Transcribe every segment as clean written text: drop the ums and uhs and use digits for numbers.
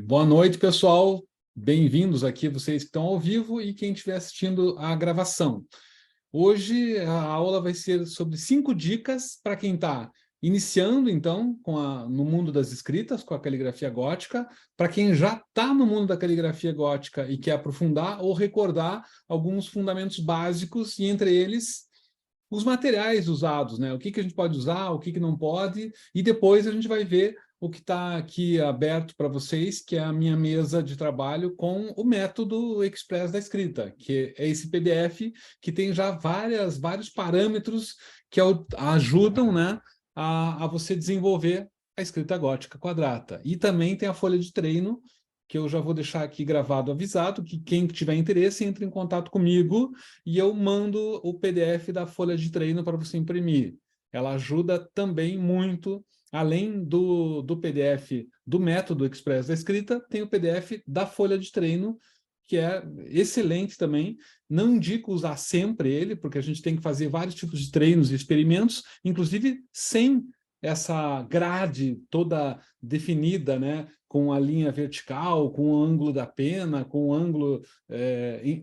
Boa noite, pessoal. Bem-vindos aqui, vocês que estão ao vivo e quem estiver assistindo a gravação. Hoje a aula vai ser sobre 5 dicas para quem está iniciando, então, no mundo das escritas, com a caligrafia gótica, para quem já está no mundo da caligrafia gótica e quer aprofundar ou recordar alguns fundamentos básicos, e entre eles os materiais usados, né? O que a gente pode usar, o que não pode, e depois a gente vai ver o que está aqui aberto para vocês, que é a minha mesa de trabalho com o método Express da escrita, que é esse PDF que tem já vários parâmetros que ajudam, né, a você desenvolver a escrita gótica quadrata. E também tem a folha de treino, que eu já vou deixar aqui gravado, avisado, que quem tiver interesse entre em contato comigo e eu mando o PDF da folha de treino para você imprimir. Ela ajuda também muito, além do PDF do método Express da escrita, tem o PDF da folha de treino, que é excelente também. Não indico usar sempre ele, porque a gente tem que fazer vários tipos de treinos e experimentos, inclusive sem essa grade toda definida, né, com a linha vertical, com o ângulo da pena, com o ângulo,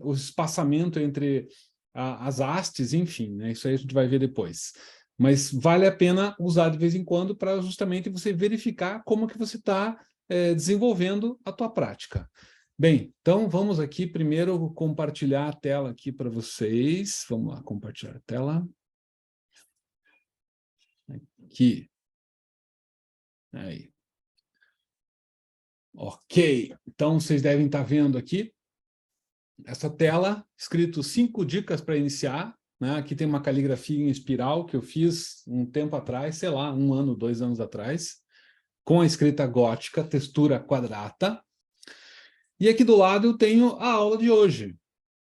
o espaçamento entre as hastes, enfim, né, isso aí a gente vai ver depois. Mas vale a pena usar de vez em quando para justamente você verificar como que você está desenvolvendo a tua prática. Bem, então vamos aqui primeiro compartilhar a tela aqui para vocês. Vamos lá, compartilhar a tela. Aqui. Aí. Ok, então vocês devem estar vendo aqui essa tela, escrito 5 dicas para iniciar, né? Aqui tem uma caligrafia em espiral que eu fiz um tempo atrás, sei lá, 1 ano, 2 anos atrás, com a escrita gótica, textura quadrata. E aqui do lado eu tenho a aula de hoje,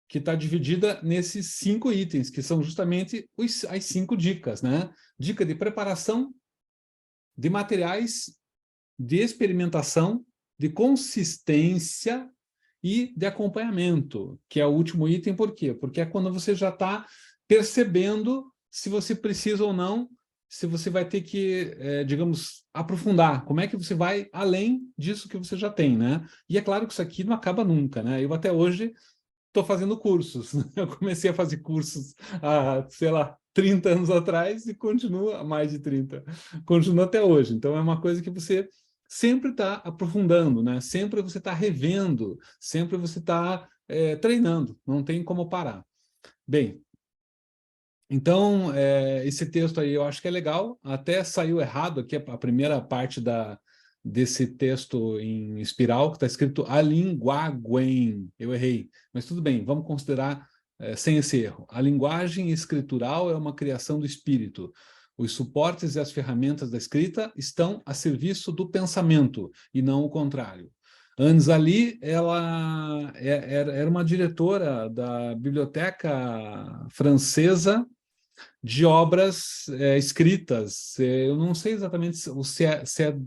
que está dividida nesses 5 itens, que são justamente as 5 dicas, né? Dica de preparação, de materiais, de experimentação, de consistência e de acompanhamento, que é o último item. Por quê? Porque é quando você já está percebendo se você precisa ou não, se você vai ter que, digamos, aprofundar. Como é que você vai além disso que você já tem, né? E é claro que isso aqui não acaba nunca, né? Eu até hoje estou fazendo cursos. Eu comecei a fazer cursos há, sei lá, 30 anos atrás e continuo há mais de 30. Continuo até hoje. Então, é uma coisa que você sempre está aprofundando, né? Sempre você está revendo, sempre você está treinando, não tem como parar. Bem, então, esse texto aí eu acho que é legal, até saiu errado aqui a primeira parte desse texto em espiral, que está escrito a linguagem, eu errei, mas tudo bem, vamos considerar sem esse erro. A linguagem escritural é uma criação do espírito. Os suportes e as ferramentas da escrita estão a serviço do pensamento, e não o contrário. Anzali, ela era uma diretora da biblioteca francesa de obras escritas. Eu não sei exatamente se é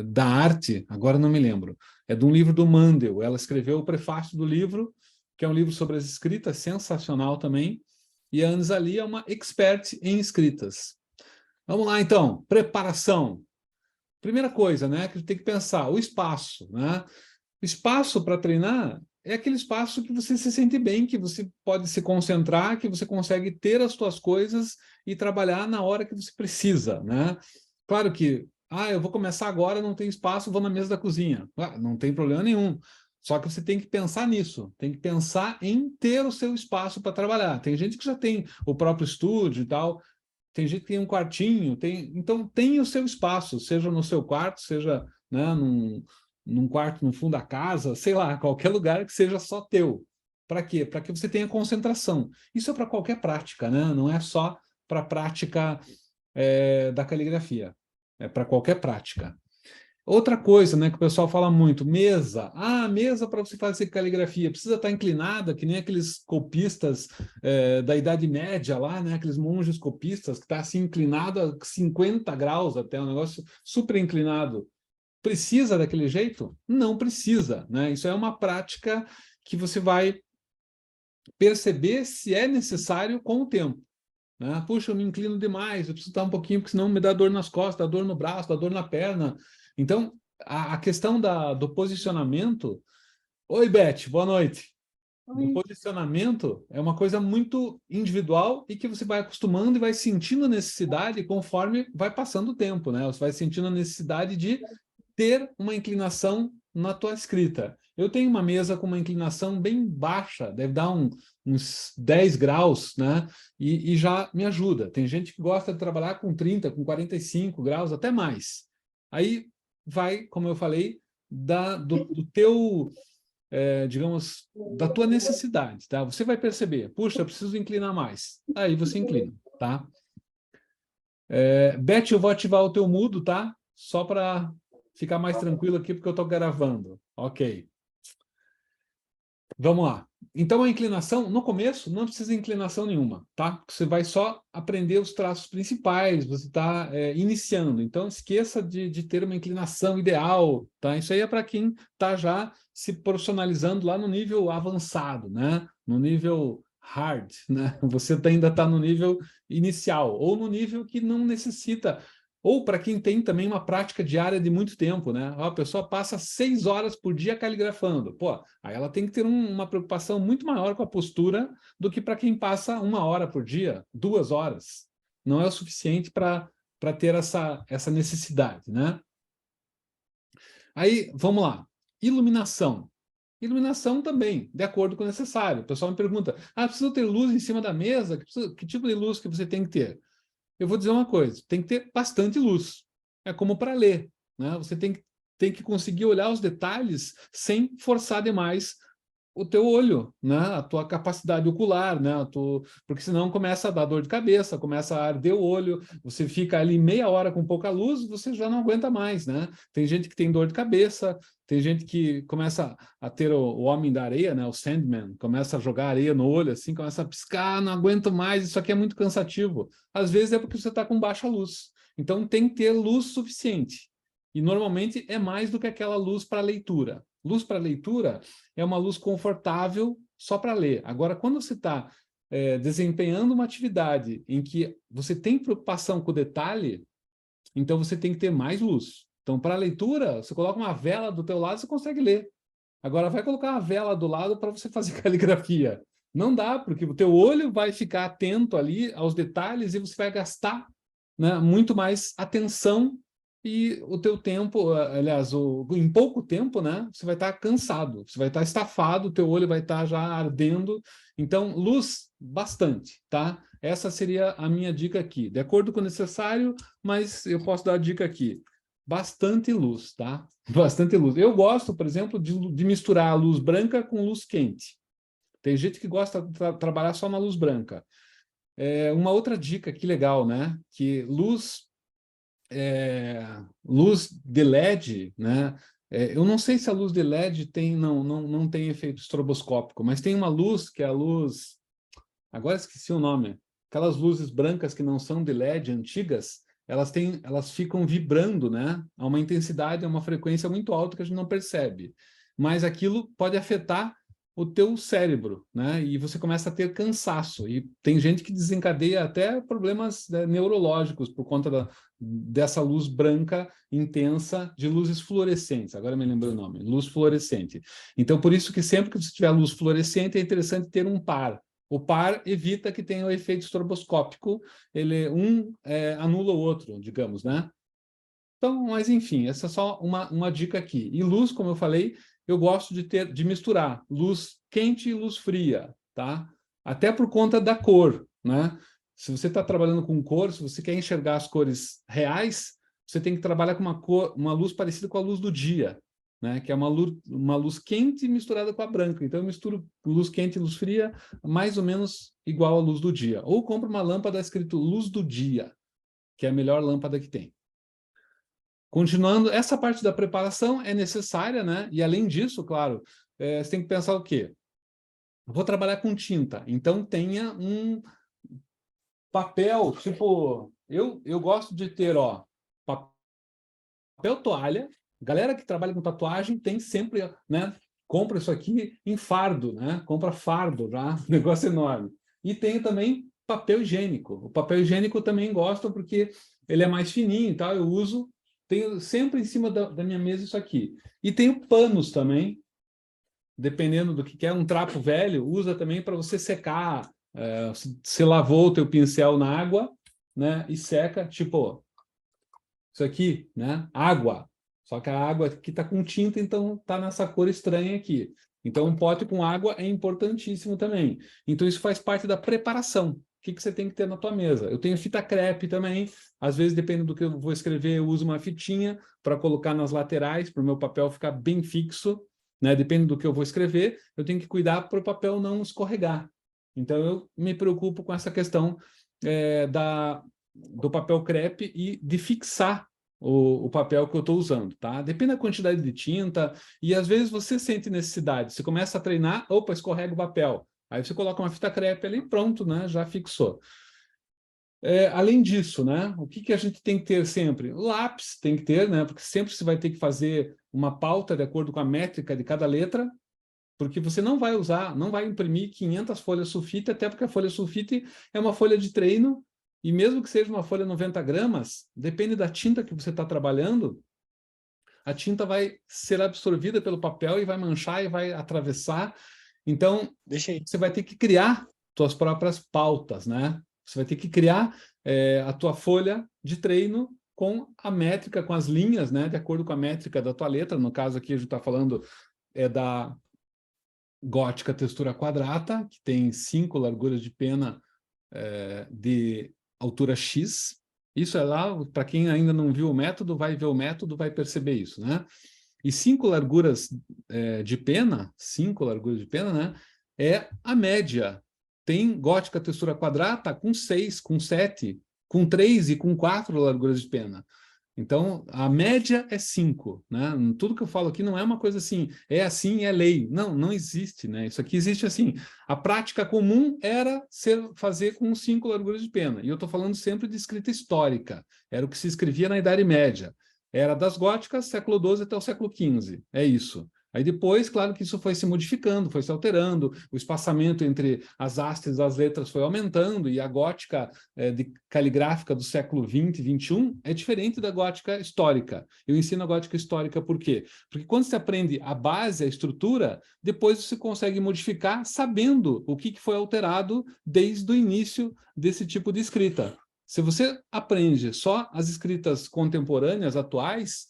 da arte, agora não me lembro. É de um livro do Mandel. Ela escreveu o prefácio do livro, que é um livro sobre as escritas, sensacional também. E a Anzali é uma expert em escritas. Vamos lá, então. Preparação. Primeira coisa, né, que tem que pensar, o espaço, né? O espaço para treinar é aquele espaço que você se sente bem, que você pode se concentrar, que você consegue ter as suas coisas e trabalhar na hora que você precisa, né? Claro que, eu vou começar agora, não tem espaço, vou na mesa da cozinha. Não tem problema nenhum. Só que você tem que pensar nisso, tem que pensar em ter o seu espaço para trabalhar. Tem gente que já tem o próprio estúdio e tal, tem gente que tem um quartinho, então tem o seu espaço, seja no seu quarto, seja, né, num quarto no fundo da casa, sei lá, qualquer lugar que seja só teu. Para quê? Para que você tenha concentração. Isso é para qualquer prática, né? Não é só para a prática da caligrafia, é para qualquer prática. Outra coisa, né, que o pessoal fala muito, mesa. Mesa para você fazer caligrafia. Precisa estar inclinada, que nem aqueles copistas da Idade Média lá, né, aqueles monges copistas, que está assim inclinado a 50 graus até, um negócio super inclinado. Precisa daquele jeito? Não precisa, né? Isso é uma prática que você vai perceber se é necessário com o tempo. Né? Puxa, eu me inclino demais, eu preciso estar um pouquinho, porque senão me dá dor nas costas, dá dor no braço, dá dor na perna. Então, a questão do posicionamento... Oi, Beth, boa noite. O posicionamento é uma coisa muito individual e que você vai acostumando e vai sentindo a necessidade conforme vai passando o tempo, né? Você vai sentindo a necessidade de ter uma inclinação na tua escrita. Eu tenho uma mesa com uma inclinação bem baixa, deve dar uns 10 graus, né? E já me ajuda. Tem gente que gosta de trabalhar com 30, com 45 graus, até mais. Aí vai, como eu falei, do teu... digamos, da tua necessidade, tá? Você vai perceber, puxa, eu preciso inclinar mais. Aí você inclina, tá? Beth, eu vou ativar o teu mudo, tá? Só para ficar mais tranquilo aqui, porque eu estou gravando. Ok. Vamos lá. Então, a inclinação, no começo, não precisa de inclinação nenhuma, tá? Você vai só aprender os traços principais, você está iniciando. Então, esqueça de ter uma inclinação ideal, tá? Isso aí é para quem está já se profissionalizando lá no nível avançado, né? No nível hard, né? Você ainda está no nível inicial, ou no nível que não necessita... Ou para quem tem também uma prática diária de muito tempo, né? A pessoa passa 6 horas por dia caligrafando. Pô, aí ela tem que ter uma preocupação muito maior com a postura do que para quem passa 1 hora por dia, 2 horas. Não é o suficiente para ter essa necessidade, né? Aí, vamos lá. Iluminação. Iluminação também, de acordo com o necessário. O pessoal me pergunta, precisa ter luz em cima da mesa? Que tipo de luz que você tem que ter? Eu vou dizer uma coisa, tem que ter bastante luz. É como para ler, né? Você tem que conseguir olhar os detalhes sem forçar demais o teu olho, né? A tua capacidade ocular, né? Porque senão começa a dar dor de cabeça, começa a arder o olho, você fica ali meia hora com pouca luz, você já não aguenta mais, né? Tem gente que tem dor de cabeça, tem gente que começa a ter o homem da areia, né? O Sandman, começa a jogar areia no olho, assim, começa a piscar, não aguento mais, isso aqui é muito cansativo. Às vezes é porque você está com baixa luz. Então tem que ter luz suficiente. E normalmente é mais do que aquela luz para leitura. Luz para leitura é uma luz confortável só para ler. Agora, quando você está desempenhando uma atividade em que você tem preocupação com o detalhe, então você tem que ter mais luz. Então, para a leitura, você coloca uma vela do teu lado, você consegue ler. Agora, vai colocar uma vela do lado para você fazer caligrafia. Não dá, porque o teu olho vai ficar atento ali aos detalhes e você vai gastar, né, muito mais atenção e o teu tempo, aliás, em pouco tempo, né, você vai estar cansado, você vai estar estafado, o teu olho vai estar já ardendo. Então, luz, bastante, tá? Essa seria a minha dica aqui. De acordo com o necessário, mas eu posso dar a dica aqui. Bastante luz, tá? Bastante luz. Eu gosto, por exemplo, de misturar a luz branca com luz quente. Tem gente que gosta de trabalhar só na luz branca. Uma outra dica que legal, né? Que luz de LED, né? Eu não sei se a luz de LED tem, não tem efeito estroboscópico, mas tem uma luz que é a luz... Agora esqueci o nome. Aquelas luzes brancas que não são de LED, antigas, elas ficam vibrando, né? A uma intensidade, a uma frequência muito alta que a gente não percebe. Mas aquilo pode afetar o teu cérebro, né? E você começa a ter cansaço. E tem gente que desencadeia até problemas, né, neurológicos por conta dessa luz branca intensa de luzes fluorescentes. Agora me lembro o nome, luz fluorescente. Então, por isso que sempre que você tiver luz fluorescente, é interessante ter um par. O par evita que tenha o efeito estroboscópico, anula o outro, digamos, né? Então, mas enfim, essa é só uma dica aqui. E luz, como eu falei, eu gosto de misturar luz quente e luz fria, tá? Até por conta da cor, né? Se você está trabalhando com cor, se você quer enxergar as cores reais, você tem que trabalhar com uma luz parecida com a luz do dia, né? Que é uma luz quente misturada com a branca. Então, eu misturo luz quente e luz fria, mais ou menos igual à luz do dia. Ou compro uma lâmpada escrito luz do dia, que é a melhor lâmpada que tem. Continuando, essa parte da preparação é necessária, né? E além disso, claro, você tem que pensar o quê? Vou trabalhar com tinta, então tenha um papel, tipo, eu gosto de ter, ó, papel toalha. Galera que trabalha com tatuagem tem sempre, né? Compra isso aqui em fardo, né? Compra fardo, já, negócio enorme. E tem também papel higiênico. O papel higiênico eu também gosto porque ele é mais fininho e tal, eu uso tenho sempre em cima da minha mesa isso aqui. E tenho panos também, dependendo do que é, um trapo velho, usa também para você secar. Você lavou o teu pincel na água, né, e seca, tipo, isso aqui, né, água. Só que a água aqui está com tinta, então está nessa cor estranha aqui. Então, um pote com água é importantíssimo também. Então, isso faz parte da preparação. O que você tem que ter na tua mesa? Eu tenho fita crepe também. Às vezes, dependendo do que eu vou escrever, eu uso uma fitinha para colocar nas laterais, para o meu papel ficar bem fixo, né? Dependendo do que eu vou escrever, eu tenho que cuidar para o papel não escorregar. Então, eu me preocupo com essa questão do papel crepe e de fixar o papel que eu estou usando, tá? Depende da quantidade de tinta, e às vezes você sente necessidade, você começa a treinar, opa, escorrega o papel. Aí você coloca uma fita crepe ali, pronto, né? Já fixou. Além disso, né? O que a gente tem que ter sempre? O lápis tem que ter, né? Porque sempre você vai ter que fazer uma pauta de acordo com a métrica de cada letra, porque você não vai usar, não vai imprimir 500 folhas sulfite, até porque a folha sulfite é uma folha de treino, e mesmo que seja uma folha 90 gramas, depende da tinta que você está trabalhando, a tinta vai ser absorvida pelo papel e vai manchar e vai atravessar. Então, você vai ter que criar suas próprias pautas, né? Você vai ter que criar a tua folha de treino com a métrica, com as linhas, né? De acordo com a métrica da tua letra. No caso aqui, a gente está falando da gótica textura quadrata, que tem 5 larguras de pena de altura X. Isso é lá, para quem ainda não viu o método, vai ver o método, vai perceber isso, né? E 5 larguras de pena, 5 larguras de pena, né? É a média. Tem gótica textura quadrata com 6, com 7, com 3 e com 4 larguras de pena. Então, a média é 5, né? Tudo que eu falo aqui não é uma coisa assim, é assim, é lei. Não, não existe, né? Isso aqui existe assim. A prática comum era fazer com 5 larguras de pena. E eu estou falando sempre de escrita histórica. Era o que se escrevia na Idade Média. Era das góticas, século XII até o século XV. É isso. Aí depois, claro que isso foi se modificando, foi se alterando, o espaçamento entre as hastes das letras foi aumentando, e a gótica caligráfica do século XX e XXI é diferente da gótica histórica. Eu ensino a gótica histórica por quê? Porque quando você aprende a base, a estrutura, depois você consegue modificar sabendo o que foi alterado desde o início desse tipo de escrita. Se você aprende só as escritas contemporâneas, atuais,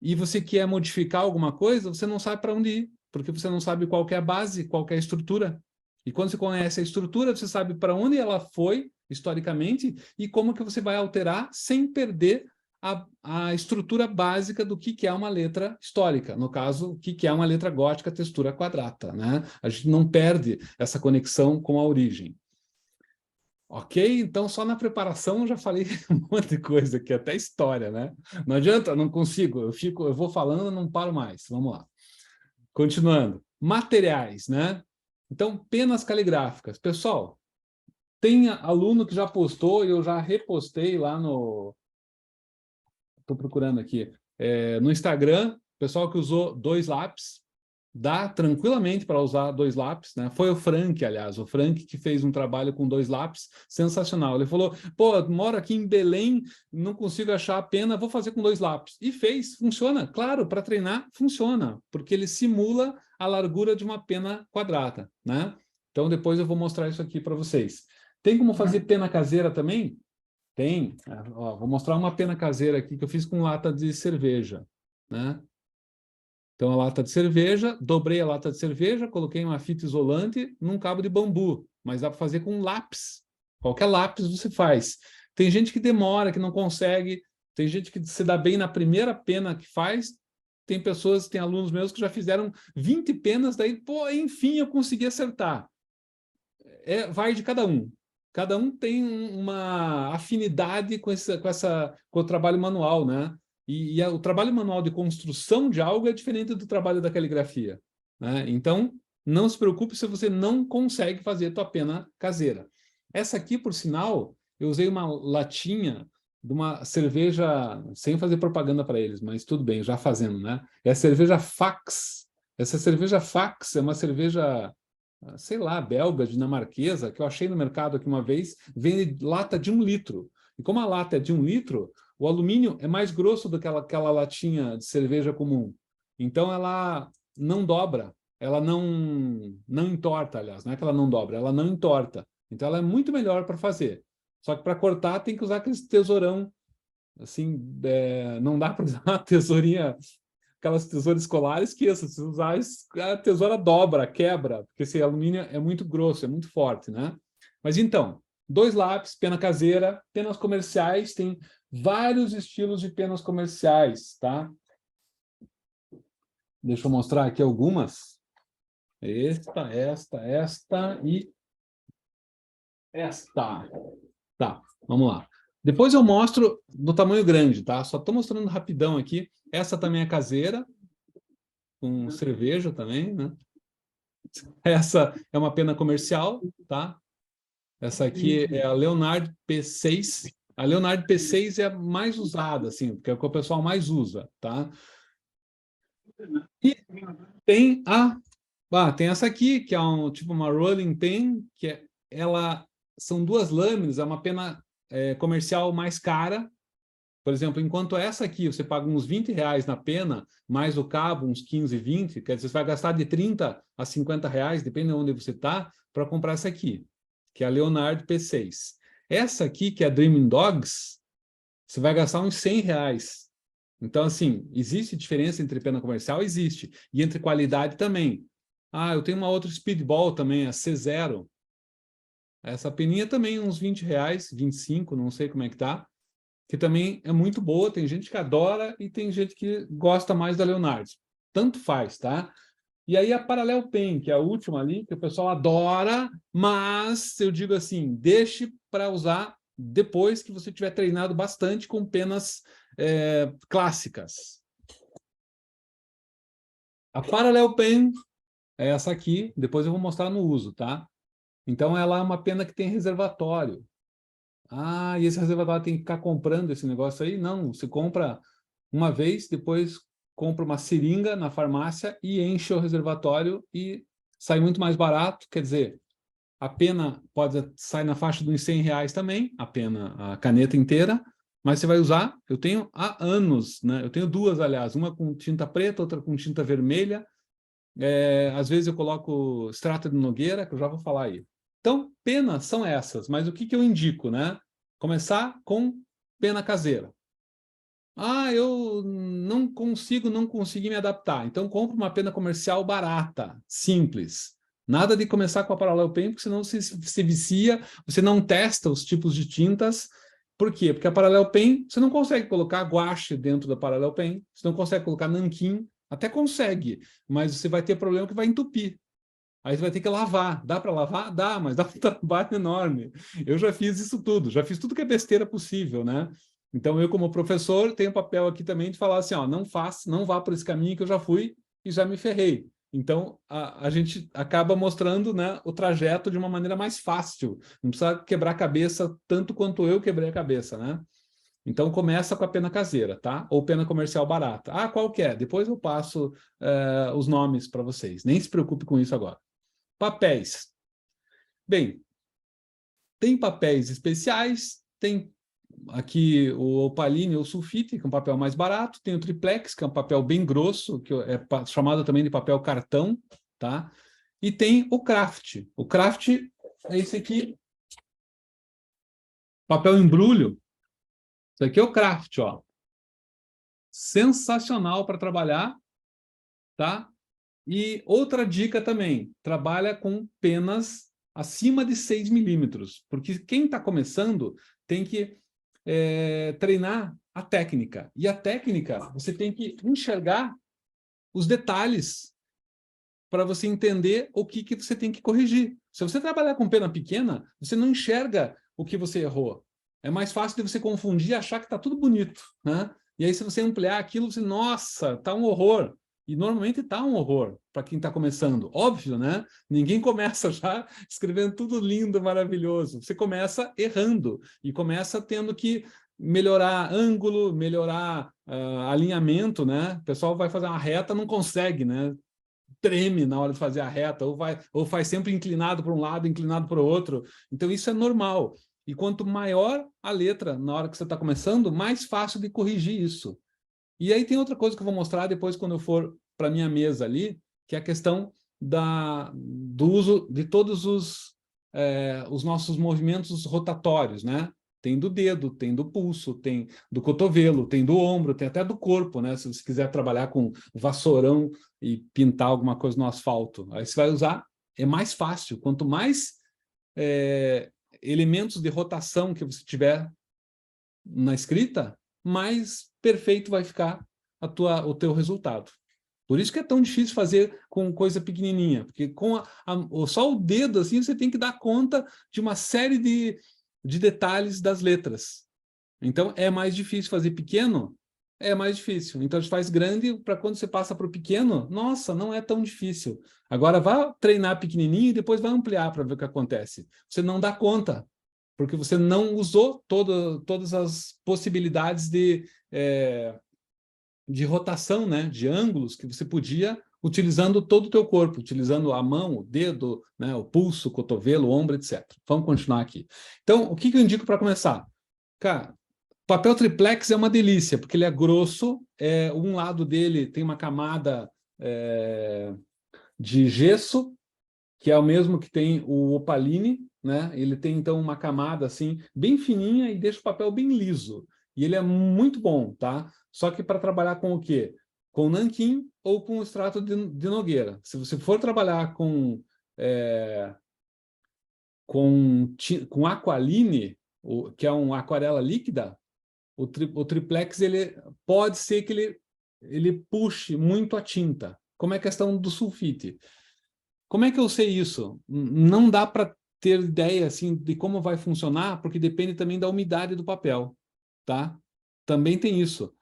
e você quer modificar alguma coisa, você não sabe para onde ir, porque você não sabe qual é a base, qual é a estrutura. E quando você conhece a estrutura, você sabe para onde ela foi, historicamente, e como que você vai alterar sem perder a estrutura básica do que é uma letra histórica. No caso, o que é uma letra gótica textura quadrata, né? A gente não perde essa conexão com a origem. Ok? Então, só na preparação eu já falei um monte de coisa aqui, até história, né? Não adianta, não consigo, eu vou falando, não paro mais. Vamos lá. Continuando. Materiais, né? Então, penas caligráficas. Pessoal, tem aluno que já postou e eu já repostei lá no... Estou procurando aqui. No Instagram, pessoal que usou 2 lápis, dá tranquilamente para usar 2 lápis, né? Foi o Frank, aliás, o Frank que fez um trabalho com 2 lápis sensacional. Ele falou, pô, moro aqui em Belém, não consigo achar a pena, vou fazer com 2 lápis. E fez, funciona. Claro, para treinar, funciona, porque ele simula a largura de uma pena quadrada, né? Então, depois eu vou mostrar isso aqui para vocês. Tem como fazer pena caseira também? Tem. Ó, vou mostrar uma pena caseira aqui que eu fiz com lata de cerveja, né? Então, a lata de cerveja, dobrei a lata de cerveja, coloquei uma fita isolante num cabo de bambu, mas dá para fazer com lápis. Qualquer lápis você faz. Tem gente que demora, que não consegue, tem gente que se dá bem na primeira pena que faz, tem pessoas, tem alunos meus que já fizeram 20 penas, daí, pô, enfim, eu consegui acertar. Vai de cada um. Cada um tem uma afinidade com o trabalho manual, né? E o trabalho manual de construção de algo é diferente do trabalho da caligrafia, né? Então, não se preocupe se você não consegue fazer a tua pena caseira. Essa aqui, por sinal, eu usei uma latinha de uma cerveja, sem fazer propaganda para eles, mas tudo bem, já fazendo, né? É a cerveja Fax. Essa cerveja Fax é uma cerveja, sei lá, belga, dinamarquesa, que eu achei no mercado aqui uma vez, vende lata de 1 litro. E como a lata é de 1 litro, O alumínio é mais grosso do que aquela latinha de cerveja comum. Então, ela não dobra, ela não entorta, aliás. Não é que ela não dobra, ela não entorta. Então, ela é muito melhor para fazer. Só que para cortar tem que usar aquele tesourão. Assim, não dá para usar uma tesourinha, aquelas tesouras escolares, que se usar a tesoura dobra, quebra, porque esse alumínio é muito grosso, é muito forte, né? Mas então, 2 lápis, pena caseira, penas comerciais, tem vários estilos de penas comerciais, tá? Deixa eu mostrar aqui algumas. Esta e esta. Tá, vamos lá. Depois eu mostro no tamanho grande, tá? Só estou mostrando rapidão aqui. Essa também é caseira, com cerveja também, né? Essa é uma pena comercial, tá? Essa aqui é a Leonard P6. A Leonard P6 é a mais usada, assim, porque é o que o pessoal mais usa, tá? E tem tem essa aqui, que é tipo uma rolling pen, são 2 lâminas, é uma pena comercial mais cara. Por exemplo, enquanto essa aqui você paga uns R$ 20 na pena, mais o cabo, uns 15, 20, quer dizer, você vai gastar de 30 a 50 reais, dependendo de onde você está, para comprar essa aqui, que é a Leonard P6. Essa aqui, que é a Dreaming Dogs, você vai gastar uns 100 reais. Então, assim, existe diferença entre pena comercial? Existe. E entre qualidade também. Eu tenho uma outra Speedball também, a C0. Essa peninha também, uns 20 reais, 25, não sei como é que tá. Que também é muito boa, tem gente que adora e tem gente que gosta mais da Leonardo. Tanto faz, tá? E aí a Parallel Pen, que é a última ali, que o pessoal adora, mas eu digo assim, deixe para usar depois que você tiver treinado bastante com penas clássicas. A Parallel Pen é essa aqui, depois eu vou mostrar no uso, tá? Então ela é uma pena que tem reservatório. E esse reservatório tem que ficar comprando esse negócio aí? Não, você compra uma vez, depois compra uma seringa na farmácia e enche o reservatório e sai muito mais barato. Quer dizer, a pena pode sair na faixa de uns 100 reais também, a caneta inteira, mas você vai usar, eu tenho há anos, né? Eu tenho 2, aliás, uma com tinta preta, outra com tinta vermelha. Às vezes eu coloco extrato de Nogueira, que eu já vou falar aí. Então, penas são essas, mas o que eu indico, né? Começar com pena caseira. Eu não consegui me adaptar. Então, compre uma pena comercial barata, simples. Nada de começar com a Parallel Pen, porque senão você se vicia, você não testa os tipos de tintas. Por quê? Porque a Parallel Pen, você não consegue colocar guache dentro da Parallel Pen, você não consegue colocar nanquim, até consegue, mas você vai ter problema que vai entupir. Aí você vai ter que lavar. Dá para lavar? Dá, mas dá um trabalho enorme. Eu já fiz isso tudo, já fiz tudo que é besteira possível, né? Então, eu, como professor, tenho o papel aqui também de falar assim, não vá por esse caminho que eu já fui e já me ferrei. Então, a gente acaba mostrando, né, o trajeto de uma maneira mais fácil. Não precisa quebrar a cabeça tanto quanto eu quebrei a cabeça, né? Então, começa com a pena caseira, tá? Ou pena comercial barata. Qual que é? Depois eu passo os nomes para vocês. Nem se preocupe com isso agora. Papéis. Bem, tem papéis especiais, tem aqui o opaline ou sulfite, que é um papel mais barato, tem o triplex, que é um papel bem grosso, que é chamado também de papel cartão, tá? E tem o craft. O craft é esse aqui, papel embrulho. Isso aqui é o craft, ó. Sensacional para trabalhar, tá? E outra dica também, trabalha com penas acima de 6 milímetros, porque quem está começando tem que treinar a técnica. E a técnica, você tem que enxergar os detalhes para você entender o que você tem que corrigir. Se você trabalhar com pena pequena, você não enxerga o que você errou. É mais fácil de você confundir e achar que está tudo bonito, né? E aí, se você ampliar aquilo, você, nossa, está um horror. E normalmente está um horror para quem está começando. Óbvio, né? Ninguém começa já escrevendo tudo lindo, maravilhoso. Você começa errando e começa tendo que melhorar ângulo, melhorar alinhamento, né? O pessoal vai fazer uma reta, não consegue, né? Treme na hora de fazer a reta, ou faz sempre inclinado para um lado, inclinado para o outro. Então, isso é normal. E quanto maior a letra na hora que você está começando, mais fácil de corrigir isso. E aí tem outra coisa que eu vou mostrar depois quando eu for para a minha mesa ali, que é a questão do uso de todos os nossos movimentos rotatórios, né? Tem do dedo, tem do pulso, tem do cotovelo, tem do ombro, tem até do corpo, né? Se você quiser trabalhar com vassourão e pintar alguma coisa no asfalto, aí você vai usar, é mais fácil. Quanto mais elementos de rotação que você tiver na escrita, mais perfeito vai ficar o teu resultado. Por isso que é tão difícil fazer com coisa pequenininha, porque com só o dedo assim você tem que dar conta de uma série de detalhes das letras. Então é mais difícil fazer pequeno, é mais difícil. Então a gente faz grande para quando você passa para o pequeno, nossa, não é tão difícil. Agora vá treinar pequenininho e depois vai ampliar para ver o que acontece. Você não dá conta, porque você não usou todas as possibilidades de rotação, né, de ângulos que você podia utilizando todo o teu corpo, utilizando a mão, o dedo, né, o pulso, o cotovelo, o ombro, etc. Vamos continuar aqui. Então, o que eu indico para começar? Cara, papel triplex é uma delícia, porque ele é grosso, um lado dele tem uma camada de gesso, que é o mesmo que tem o opaline, né? Ele tem, então, uma camada assim, bem fininha e deixa o papel bem liso. E ele é muito bom, tá? Só que para trabalhar com o quê? Com nanquim ou com extrato de nogueira. Se você for trabalhar com aqualine, que é uma aquarela líquida, o triplex ele pode ser que ele puxe muito a tinta. Como é a questão do sulfite? Como é que eu sei isso? Não dá para ter ideia assim de como vai funcionar, porque depende também da umidade do papel, tá? Também tem isso.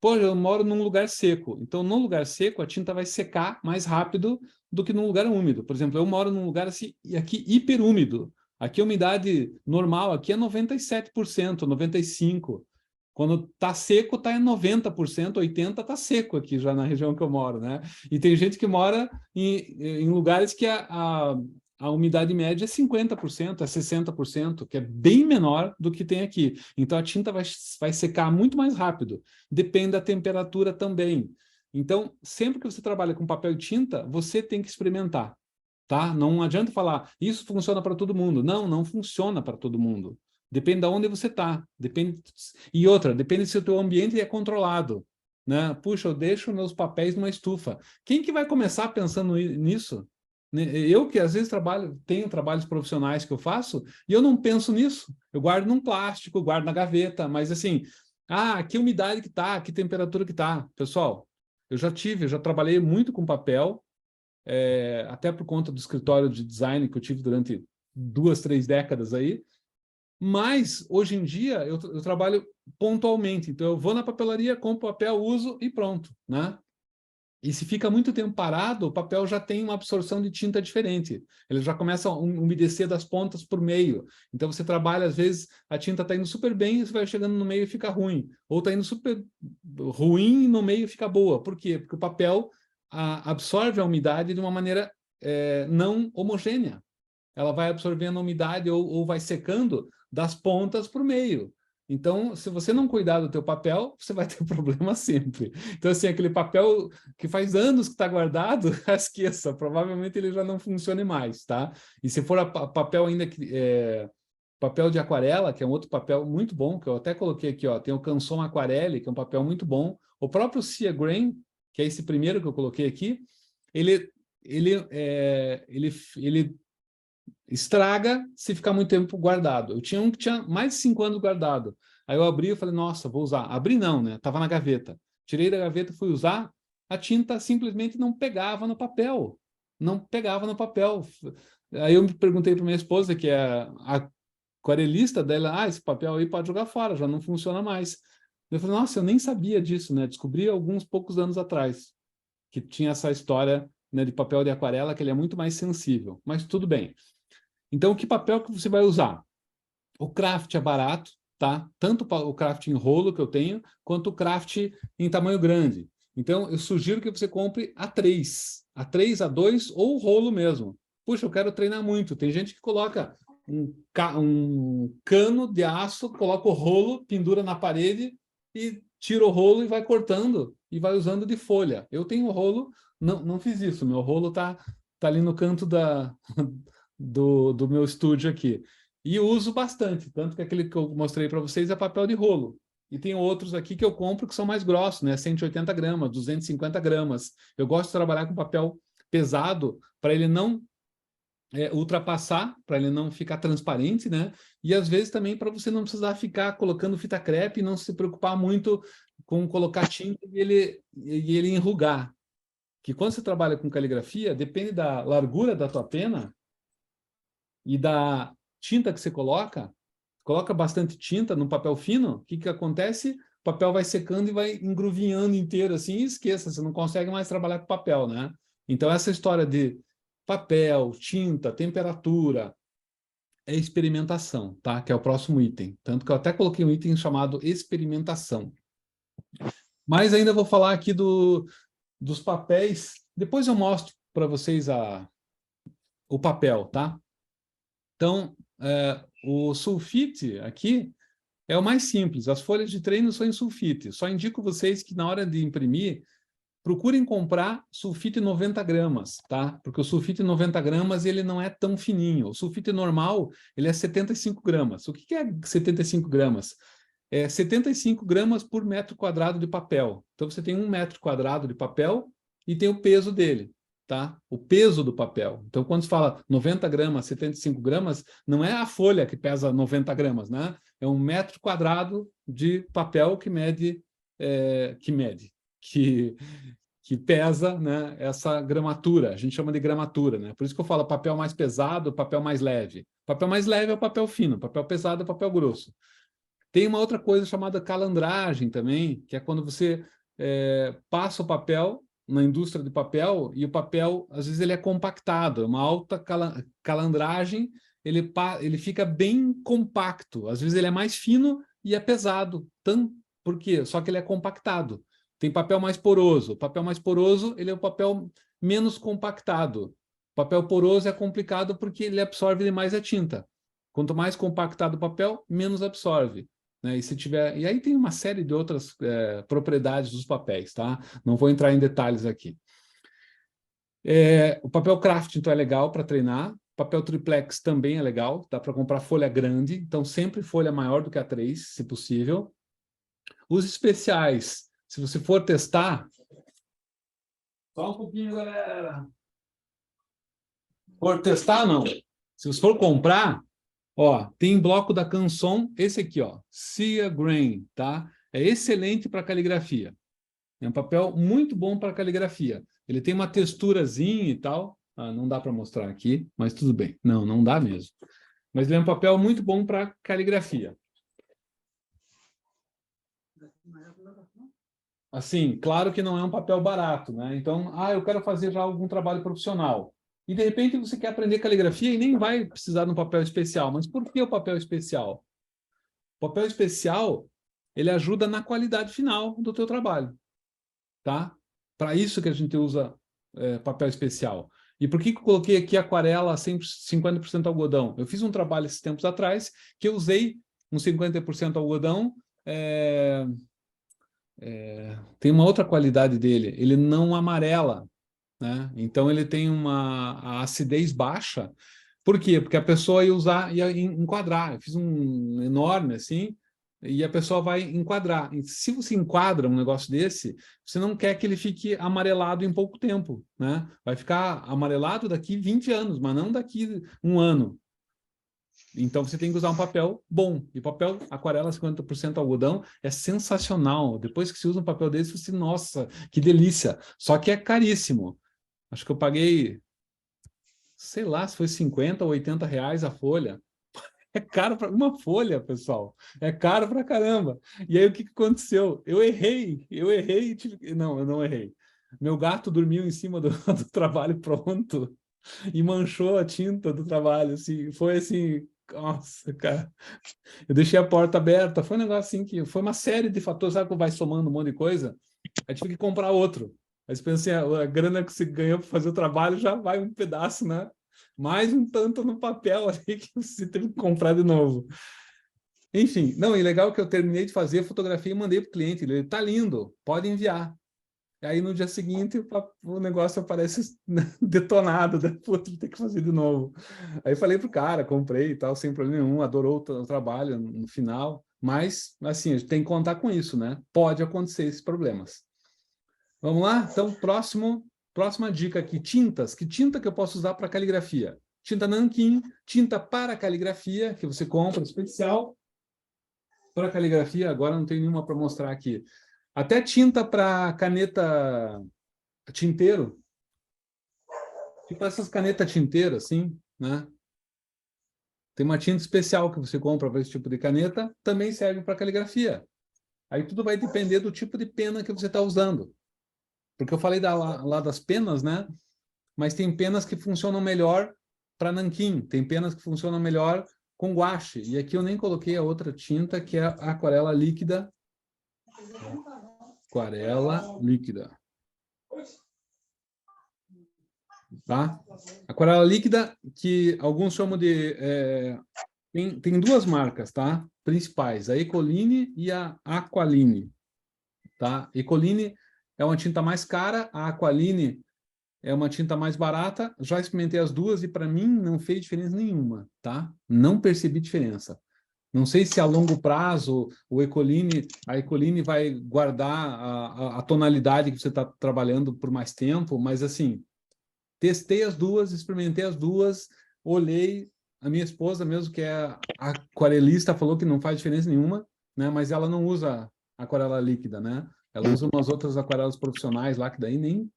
Pô, eu moro num lugar seco. Então, num lugar seco, a tinta vai secar mais rápido do que num lugar úmido. Por exemplo, eu moro num lugar assim, aqui hiperúmido. Aqui a umidade normal aqui é 97%, 95%. Quando tá seco, tá em 90%, 80% tá seco aqui já na região que eu moro, né? E tem gente que mora em lugares que a umidade média é 50%, é 60%, que é bem menor do que tem aqui. Então a tinta vai secar muito mais rápido. Depende da temperatura também. Então, sempre que você trabalha com papel e tinta, você tem que experimentar, tá? Não adianta falar, isso funciona para todo mundo. Não, não funciona para todo mundo. Depende de onde você está. E outra, depende se o teu ambiente é controlado, né? Puxa, eu deixo meus papéis numa estufa. Quem que vai começar pensando nisso? Eu que às vezes tenho trabalhos profissionais que eu faço e eu não penso nisso. Eu guardo num plástico, guardo na gaveta, mas assim, que umidade que tá, que temperatura que tá. Pessoal, eu já trabalhei muito com papel, até por conta do escritório de design que eu tive durante 2, 3 décadas aí. Mas, hoje em dia, eu trabalho pontualmente. Então, eu vou na papelaria, compro papel, uso e pronto, né? E se fica muito tempo parado, o papel já tem uma absorção de tinta diferente. Ele já começa a umedecer das pontas por meio. Então, você trabalha, às vezes, a tinta está indo super bem, você vai chegando no meio e fica ruim. Ou está indo super ruim e no meio fica boa. Por quê? Porque o papel absorve a umidade de uma maneira não homogênea. Ela vai absorvendo a umidade ou vai secando das pontas para o meio. Então, se você não cuidar do teu papel, você vai ter problema sempre. Então, assim, aquele papel que faz anos que está guardado, esqueça, provavelmente ele já não funcione mais, tá? E se for papel ainda papel de aquarela, que é um outro papel muito bom, que eu até coloquei aqui, ó, tem o Canson Aquarelle, que é um papel muito bom. O próprio Sea Grain, que é esse primeiro que eu coloquei aqui, ele estraga se ficar muito tempo guardado. Eu tinha um que tinha mais de 5 anos guardado. Aí eu abri e falei, nossa, vou usar. Abri não, né? Tava na gaveta. Tirei da gaveta, fui usar, a tinta simplesmente não pegava no papel. Não pegava no papel. Aí eu me perguntei para minha esposa, que é a aquarelista dela, esse papel aí pode jogar fora, já não funciona mais. Eu falei, nossa, eu nem sabia disso, né? Descobri alguns poucos anos atrás que tinha essa história, né, de papel de aquarela, que ele é muito mais sensível. Mas tudo bem. Então, que papel que você vai usar? O craft é barato, tá? Tanto o craft em rolo que eu tenho, quanto o craft em tamanho grande. Então, eu sugiro que você compre A3, A3, A2 ou o rolo mesmo. Puxa, eu quero treinar muito. Tem gente que coloca um cano de aço, coloca o rolo, pendura na parede e tira o rolo e vai cortando e vai usando de folha. Eu tenho o rolo, não fiz isso, meu rolo tá ali no canto do meu estúdio aqui. E uso bastante, tanto que aquele que eu mostrei para vocês é papel de rolo. E tem outros aqui que eu compro que são mais grossos, né? 180 gramas, 250 gramas. Eu gosto de trabalhar com papel pesado para ele não ultrapassar, para ele não ficar transparente, né? E às vezes também para você não precisar ficar colocando fita crepe e não se preocupar muito com colocar tinta e ele enrugar. Que quando você trabalha com caligrafia, depende da largura da tua pena e da tinta que você coloca bastante tinta no papel fino, o que acontece? O papel vai secando e vai engruvinhando inteiro assim, e esqueça, você não consegue mais trabalhar com papel, né? Então essa história de papel, tinta, temperatura, é experimentação, tá? Que é o próximo item. Tanto que eu até coloquei um item chamado experimentação. Mas ainda vou falar aqui dos papéis. Depois eu mostro para vocês o papel, tá? Então, o sulfite aqui é o mais simples. As folhas de treino são em sulfite. Só indico vocês que na hora de imprimir, procurem comprar sulfite 90 gramas, tá? Porque o sulfite 90 gramas, ele não é tão fininho. O sulfite normal, ele é 75 gramas. O que é 75 gramas? É 75 gramas por metro quadrado de papel. Então, você tem 1 metro quadrado de papel e tem o peso dele, tá? O peso do papel. Então, quando se fala 90 gramas, 75 gramas, não é a folha que pesa 90 gramas, né? É 1 metro quadrado de papel que pesa, né, essa gramatura. A gente chama de gramatura, né? Por isso que eu falo papel mais pesado, papel mais leve. Papel mais leve é o papel fino, papel pesado é o papel grosso. Tem uma outra coisa chamada calandragem também, que é quando você passa o papel na indústria de papel e o papel, às vezes, ele é compactado, é uma alta calandragem, ele fica bem compacto. Às vezes ele é mais fino e é pesado. Por quê? Só que ele é compactado. Tem papel mais poroso. O papel mais poroso, ele é o papel menos compactado. O papel poroso é complicado porque ele absorve demais a tinta. Quanto mais compactado o papel, menos absorve. Né? E aí tem uma série de outras propriedades dos papéis, tá? Não vou entrar em detalhes aqui. O papel craft, então, é legal para treinar. Papel triplex também é legal, dá para comprar folha grande, então sempre folha maior do que A3, se possível. Os especiais, se você for testar... Só um pouquinho, galera. For testar, não. Se você for comprar, ó, tem bloco da Canson, esse aqui, ó, Sea Grain, tá? É excelente para caligrafia. É um papel muito bom para caligrafia. Ele tem uma texturazinha e tal. Ah, não dá para mostrar aqui, mas tudo bem. Não dá mesmo. Mas ele é um papel muito bom para caligrafia. Assim, claro que não é um papel barato, né? Então, eu quero fazer já algum trabalho profissional. E, de repente, você quer aprender caligrafia e nem vai precisar de um papel especial. Mas por que o papel especial? O papel especial, ele ajuda na qualidade final do teu trabalho, tá? Para isso que a gente usa papel especial. E por que eu coloquei aqui aquarela 50% algodão? Eu fiz um trabalho esses tempos atrás que eu usei um 50% algodão. Tem uma outra qualidade dele, ele não amarela, né? Então ele tem a acidez baixa. Por quê? Porque a pessoa ia enquadrar. Eu fiz um enorme assim, e a pessoa vai enquadrar. E se você enquadra um negócio desse, você não quer que ele fique amarelado em pouco tempo, né? Vai ficar amarelado daqui 20 anos, mas não daqui um ano. Então você tem que usar um papel bom. E papel aquarela 50% algodão é sensacional. Depois que você usa um papel desse, você, nossa, que delícia. Só que é caríssimo. Acho que eu paguei, sei lá, se foi 50 ou 80 reais a folha. É caro para uma folha, pessoal. É caro para caramba. E aí o que aconteceu? Eu errei. Não, eu não errei. Meu gato dormiu em cima do trabalho pronto e manchou a tinta do trabalho. Assim, foi assim, nossa, cara. Eu deixei a porta aberta. Foi um negócio assim que foi uma série de fatores, sabe, que vai somando um monte de coisa. Aí tive que comprar outro. Aí você pensa assim, a grana que você ganhou para fazer o trabalho já vai um pedaço, né? mais um tanto no papel ali que você teve que comprar de novo. Enfim, não, e legal que eu terminei de fazer a fotografia e mandei para o cliente. Ele, tá lindo, pode enviar. E aí no dia seguinte o negócio aparece detonado, né? Putz, tem que fazer de novo. Aí falei pro cara, comprei e tal, sem problema nenhum, adorou o trabalho no final. Mas, assim, a gente tem que contar com isso, né? Pode acontecer esses problemas. Vamos lá? Então, próxima dica aqui, tintas. Que tinta que eu posso usar para caligrafia? Tinta nanquim, tinta para caligrafia, que você compra especial. Para caligrafia, agora não tem nenhuma para mostrar aqui. Até tinta para caneta tinteiro. Tipo essas canetas tinteiras, assim, né? Tem uma tinta especial que você compra para esse tipo de caneta, também serve para caligrafia. Aí tudo vai depender do tipo de pena que você está usando. Porque eu falei lá das penas, né? Mas tem penas que funcionam melhor para nanquim, tem penas que funcionam melhor com guache. E aqui eu nem coloquei a outra tinta, que é a aquarela líquida. Aquarela líquida. Tá? Aquarela líquida, que alguns chamam de... tem duas marcas, tá? Principais, a Ecoline e a Aqualine. Tá? Ecoline é uma tinta mais cara, a Aqualine é uma tinta mais barata. Já experimentei as duas e para mim não fez diferença nenhuma, tá? Não percebi diferença. Não sei se a longo prazo a Ecoline vai guardar a tonalidade que você está trabalhando por mais tempo, mas assim, testei as duas, experimentei as duas, olhei, a minha esposa mesmo, que é aquarelista, falou que não faz diferença nenhuma, né? Mas ela não usa aquarela líquida, né? Ela usa umas outras aquarelas profissionais lá, que daí nem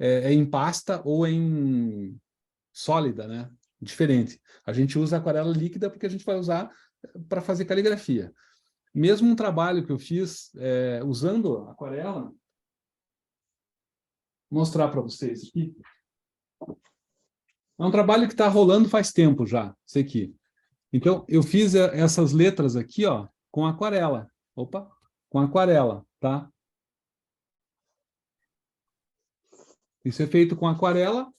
é em pasta ou em sólida, né? Diferente. A gente usa aquarela líquida porque a gente vai usar para fazer caligrafia. Mesmo um trabalho que eu fiz usando aquarela, vou mostrar para vocês aqui. É um trabalho que está rolando faz tempo já, isso aqui. Então, eu fiz essas letras aqui, ó, com aquarela. Opa, com aquarela, tá? Isso é feito com aquarela.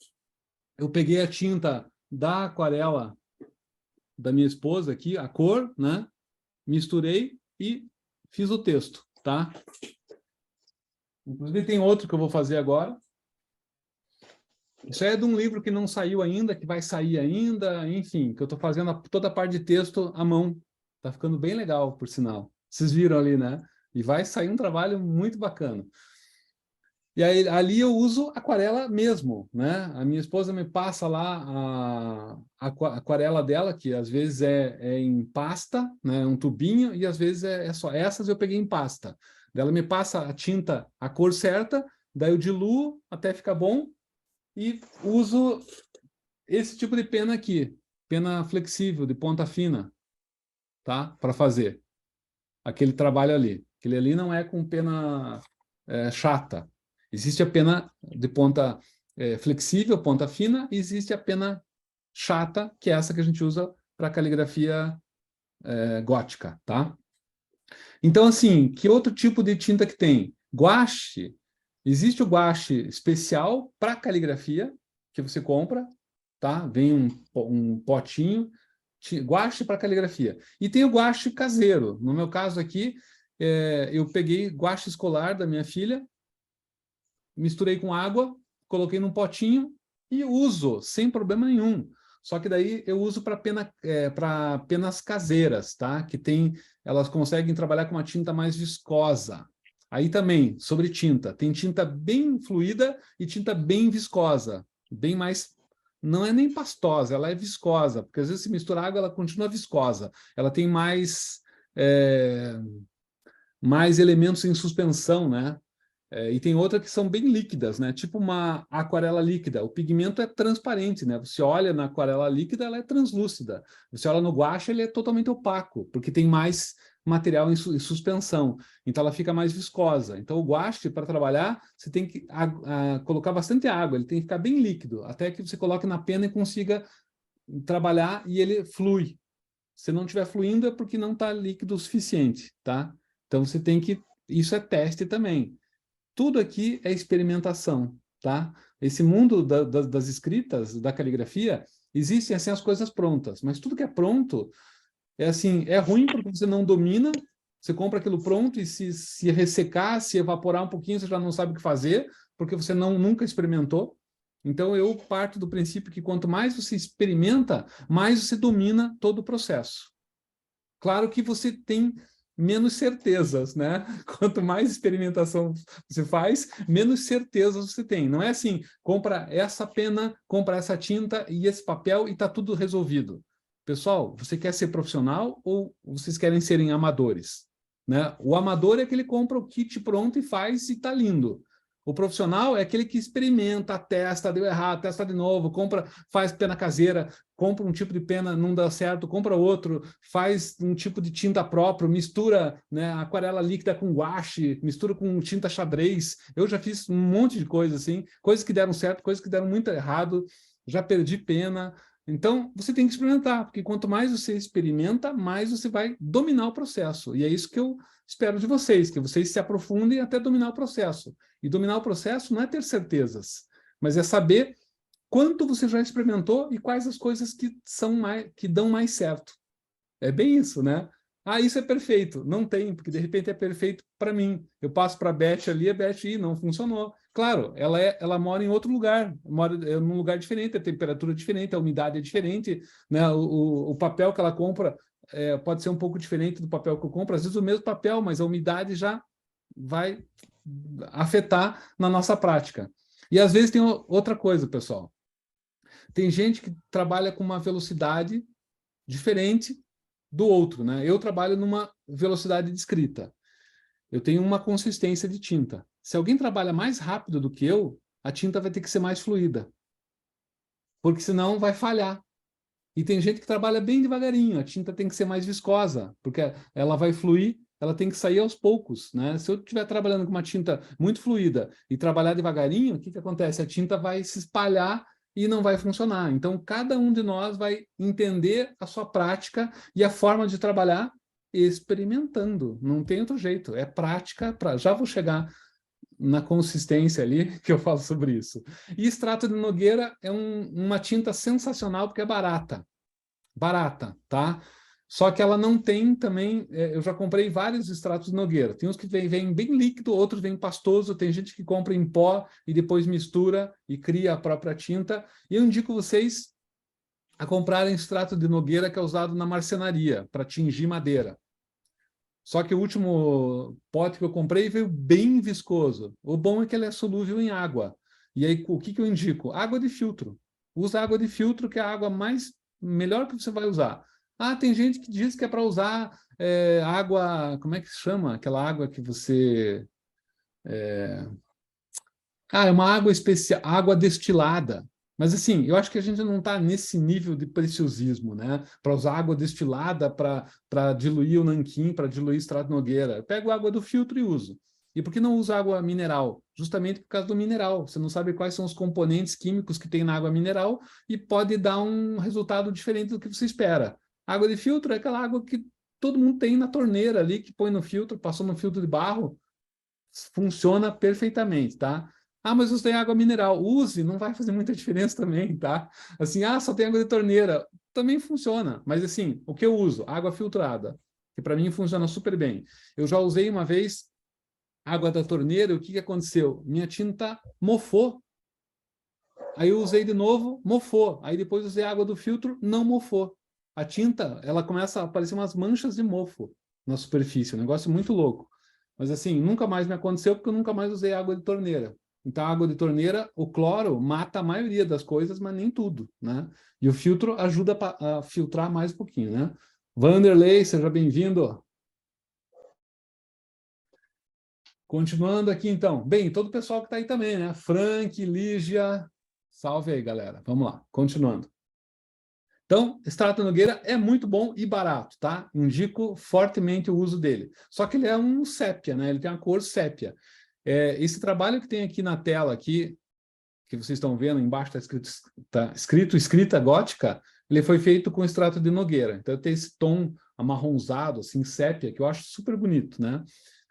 Eu peguei a tinta da aquarela da minha esposa aqui, a cor, né? Misturei e fiz o texto, tá? Inclusive tem outro que eu vou fazer agora. Isso é de um livro que não saiu ainda, que vai sair ainda, enfim, que eu estou fazendo toda a parte de texto à mão. Tá ficando bem legal, por sinal. Vocês viram ali, né? E vai sair um trabalho muito bacana. E aí, ali eu uso aquarela mesmo, né? A minha esposa me passa lá a aquarela dela, que às vezes é em pasta, né? Um tubinho, e às vezes é só. Essas eu peguei em pasta. Ela me passa a tinta, a cor certa, daí eu diluo até ficar bom, e uso esse tipo de pena aqui, pena flexível, de ponta fina, tá? Para fazer aquele trabalho ali. Aquele ali não é com pena chata. Existe a pena de ponta flexível, ponta fina, e existe a pena chata, que é essa que a gente usa para caligrafia gótica, tá? Então, assim, que outro tipo de tinta que tem? Guache. Existe o guache especial para caligrafia, que você compra, tá? Vem um potinho, guache para caligrafia. E tem o guache caseiro. No meu caso aqui, eu peguei guache escolar da minha filha, misturei com água, coloquei num potinho e uso sem problema nenhum. Só que daí eu uso para penas caseiras, tá? Que elas conseguem trabalhar com uma tinta mais viscosa. Aí também, sobre tinta, tem tinta bem fluida e tinta bem viscosa, bem mais, não é nem pastosa, ela é viscosa, porque às vezes se mistura água, ela continua viscosa. Ela tem mais elementos em suspensão, né? E tem outras que são bem líquidas, né? Tipo uma aquarela líquida. O pigmento é transparente, né? Você olha na aquarela líquida, ela é translúcida. Você olha no guache, ele é totalmente opaco, porque tem mais material em suspensão. Então ela fica mais viscosa. Então o guache, para trabalhar, você tem que colocar bastante água, ele tem que ficar bem líquido, até que você coloque na pena e consiga trabalhar e ele flui. Se não estiver fluindo, é porque não está líquido o suficiente, tá? Então você tem que... Isso é teste também. Tudo aqui é experimentação, tá? Esse mundo das escritas, da caligrafia, Existem, assim, as coisas prontas, mas tudo que é pronto, é assim, é ruim porque você não domina, você compra aquilo pronto e se ressecar, se evaporar um pouquinho, você já não sabe o que fazer, porque você nunca experimentou. Então, eu parto do princípio que quanto mais você experimenta, mais você domina todo o processo. Claro que você tem menos certezas, né? Quanto mais experimentação você faz, menos certezas você tem. Não é assim, compra essa pena, compra essa tinta e esse papel e está tudo resolvido. Pessoal, você quer ser profissional ou vocês querem serem amadores? Né? O amador é aquele que compra o kit pronto e faz e está lindo. O profissional é aquele que experimenta, testa, deu errado, testa de novo, compra, faz pena caseira, compra um tipo de pena, não dá certo, compra outro, faz um tipo de tinta próprio, mistura, né, aquarela líquida com guache, mistura com tinta xadrez. Eu já fiz um monte de coisas assim, coisas que deram certo, coisas que deram muito errado, já perdi pena. Então, você tem que experimentar, porque quanto mais você experimenta, mais você vai dominar o processo. E é isso que eu espero de vocês, que vocês se aprofundem até dominar o processo. E dominar o processo não é ter certezas, mas é saber quanto você já experimentou e quais as coisas que dão mais certo. É bem isso, né? Ah, isso é perfeito. Não tem, porque de repente é perfeito para mim. Eu passo para a Beth ali, a Beth não funcionou. Claro, ela mora em outro lugar, mora num lugar diferente, a temperatura é diferente, a umidade é diferente, né? O papel que ela compra pode ser um pouco diferente do papel que eu compro, às vezes o mesmo papel, mas a umidade já vai afetar na nossa prática. E às vezes tem outra coisa, pessoal. Tem gente que trabalha com uma velocidade diferente do outro, né? Eu trabalho numa velocidade de escrita. Eu tenho uma consistência de tinta. Se alguém trabalha mais rápido do que eu, a tinta vai ter que ser mais fluida, porque senão vai falhar. E tem gente que trabalha bem devagarinho, a tinta tem que ser mais viscosa, porque ela vai fluir, ela tem que sair aos poucos, né? Se eu estiver trabalhando com uma tinta muito fluida e trabalhar devagarinho, o que acontece? A tinta vai se espalhar e não vai funcionar. Então, cada um de nós vai entender a sua prática e a forma de trabalhar experimentando. Não tem outro jeito, é prática. Já vou chegar na consistência ali, que eu falo sobre isso. E extrato de nogueira é uma tinta sensacional porque é barata. Barata, tá? Só que ela não tem também... eu já comprei vários extratos de nogueira. Tem uns que vem bem líquido, outros vem pastoso. Tem gente que compra em pó e depois mistura e cria a própria tinta. E eu indico vocês a comprarem extrato de nogueira que é usado na marcenaria para tingir madeira. Só que o último pote que eu comprei veio bem viscoso. O bom é que ele é solúvel em água. E aí, o que eu indico? Água de filtro. Usa água de filtro, que é a água melhor que você vai usar. Ah, tem gente que diz que é para usar água... Como é que se chama? Aquela água que você... é uma água especial, água destilada. Mas assim, eu acho que a gente não está nesse nível de preciosismo, né? Para usar água destilada para diluir o nanquim, para diluir extrato nogueira. Eu pego água do filtro e uso. E por que não uso água mineral? Justamente por causa do mineral. Você não sabe quais são os componentes químicos que tem na água mineral e pode dar um resultado diferente do que você espera. Água de filtro é aquela água que todo mundo tem na torneira ali, que põe no filtro, passou no filtro de barro, funciona perfeitamente, tá? Ah, mas você tem água mineral. Use, não vai fazer muita diferença também, tá? Assim, só tem água de torneira. Também funciona, mas assim, o que eu uso? Água filtrada, que para mim funciona super bem. Eu já usei uma vez água da torneira, e o que aconteceu? Minha tinta mofou. Aí eu usei de novo, mofou. Aí depois usei água do filtro, não mofou. A tinta, ela começa a aparecer umas manchas de mofo na superfície, um negócio muito louco. Mas assim, nunca mais me aconteceu porque eu nunca mais usei água de torneira. Então, a água de torneira, o cloro mata a maioria das coisas, mas nem tudo, né? E o filtro ajuda a filtrar mais um pouquinho, né? Vanderlei, seja bem-vindo. Continuando aqui, então. Bem, todo o pessoal que está aí também, né? Frank, Lígia, salve aí, galera. Vamos lá, continuando. Então, extrato nogueira é muito bom e barato, tá? Indico fortemente o uso dele. Só que ele é um sépia, né? Ele tem uma cor sépia. Esse trabalho que tem aqui na tela, aqui, que vocês estão vendo, embaixo está escrito escrita gótica, ele foi feito com extrato de nogueira. Então, tem esse tom amarronzado, assim, sépia, que eu acho super bonito, né?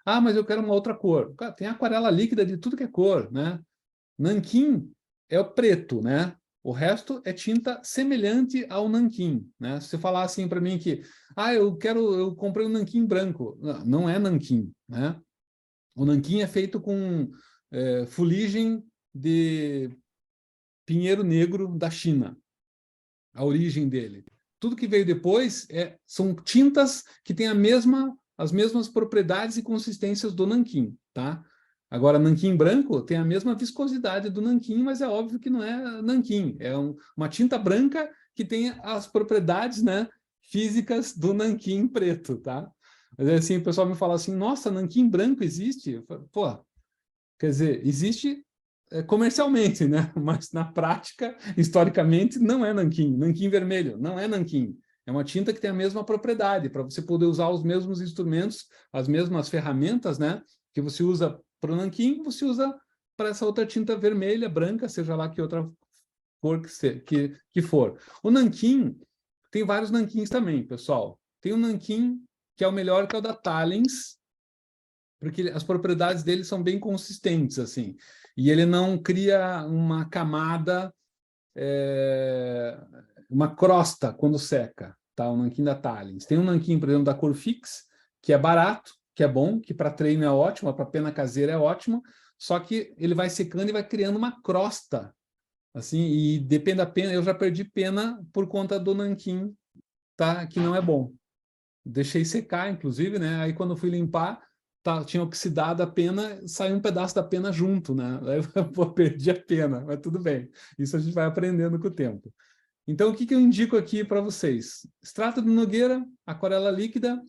Ah, mas eu quero uma outra cor. Cara, tem aquarela líquida de tudo que é cor, né? Nanquim é o preto, né? O resto é tinta semelhante ao nanquim, né? Se você falar assim para mim que, eu comprei um nanquim branco. Não é nanquim, né? O nanquim é feito com fuligem de pinheiro negro da China, a origem dele. Tudo que veio depois são tintas que têm as mesmas propriedades e consistências do nanquim, tá? Agora, nanquim branco tem a mesma viscosidade do nanquim, mas é óbvio que não é nanquim. É uma tinta branca que tem as propriedades, né, físicas do nanquim preto, tá? Mas assim, o pessoal me fala assim, nossa, nanquim branco existe? Pô, quer dizer, existe comercialmente, né? Mas na prática, historicamente, não é nanquim. Nanquim vermelho não é nanquim. É uma tinta que tem a mesma propriedade, para você poder usar os mesmos instrumentos, as mesmas ferramentas, né? Que você usa para o nanquim, você usa para essa outra tinta vermelha, branca, seja lá que outra cor que for. O nanquim, tem vários nanquins também, pessoal. Tem um nanquim que é o melhor, que é o da Talens, porque as propriedades dele são bem consistentes, assim. E ele não cria uma camada, uma crosta quando seca, tá? O nanquim da Talens. Tem um nanquim, por exemplo, da Corfix, que é barato, que é bom, que para treino é ótimo, para pena caseira é ótimo, só que ele vai secando e vai criando uma crosta, assim, e depende da pena, eu já perdi pena por conta do nanquim, tá? Que não é bom. Deixei secar, inclusive, né? Aí quando eu fui limpar, tinha oxidado a pena, saiu um pedaço da pena junto, né? Aí eu perdi a pena, mas tudo bem. Isso a gente vai aprendendo com o tempo. Então, o que eu indico aqui para vocês? Extrato de nogueira, aquarela líquida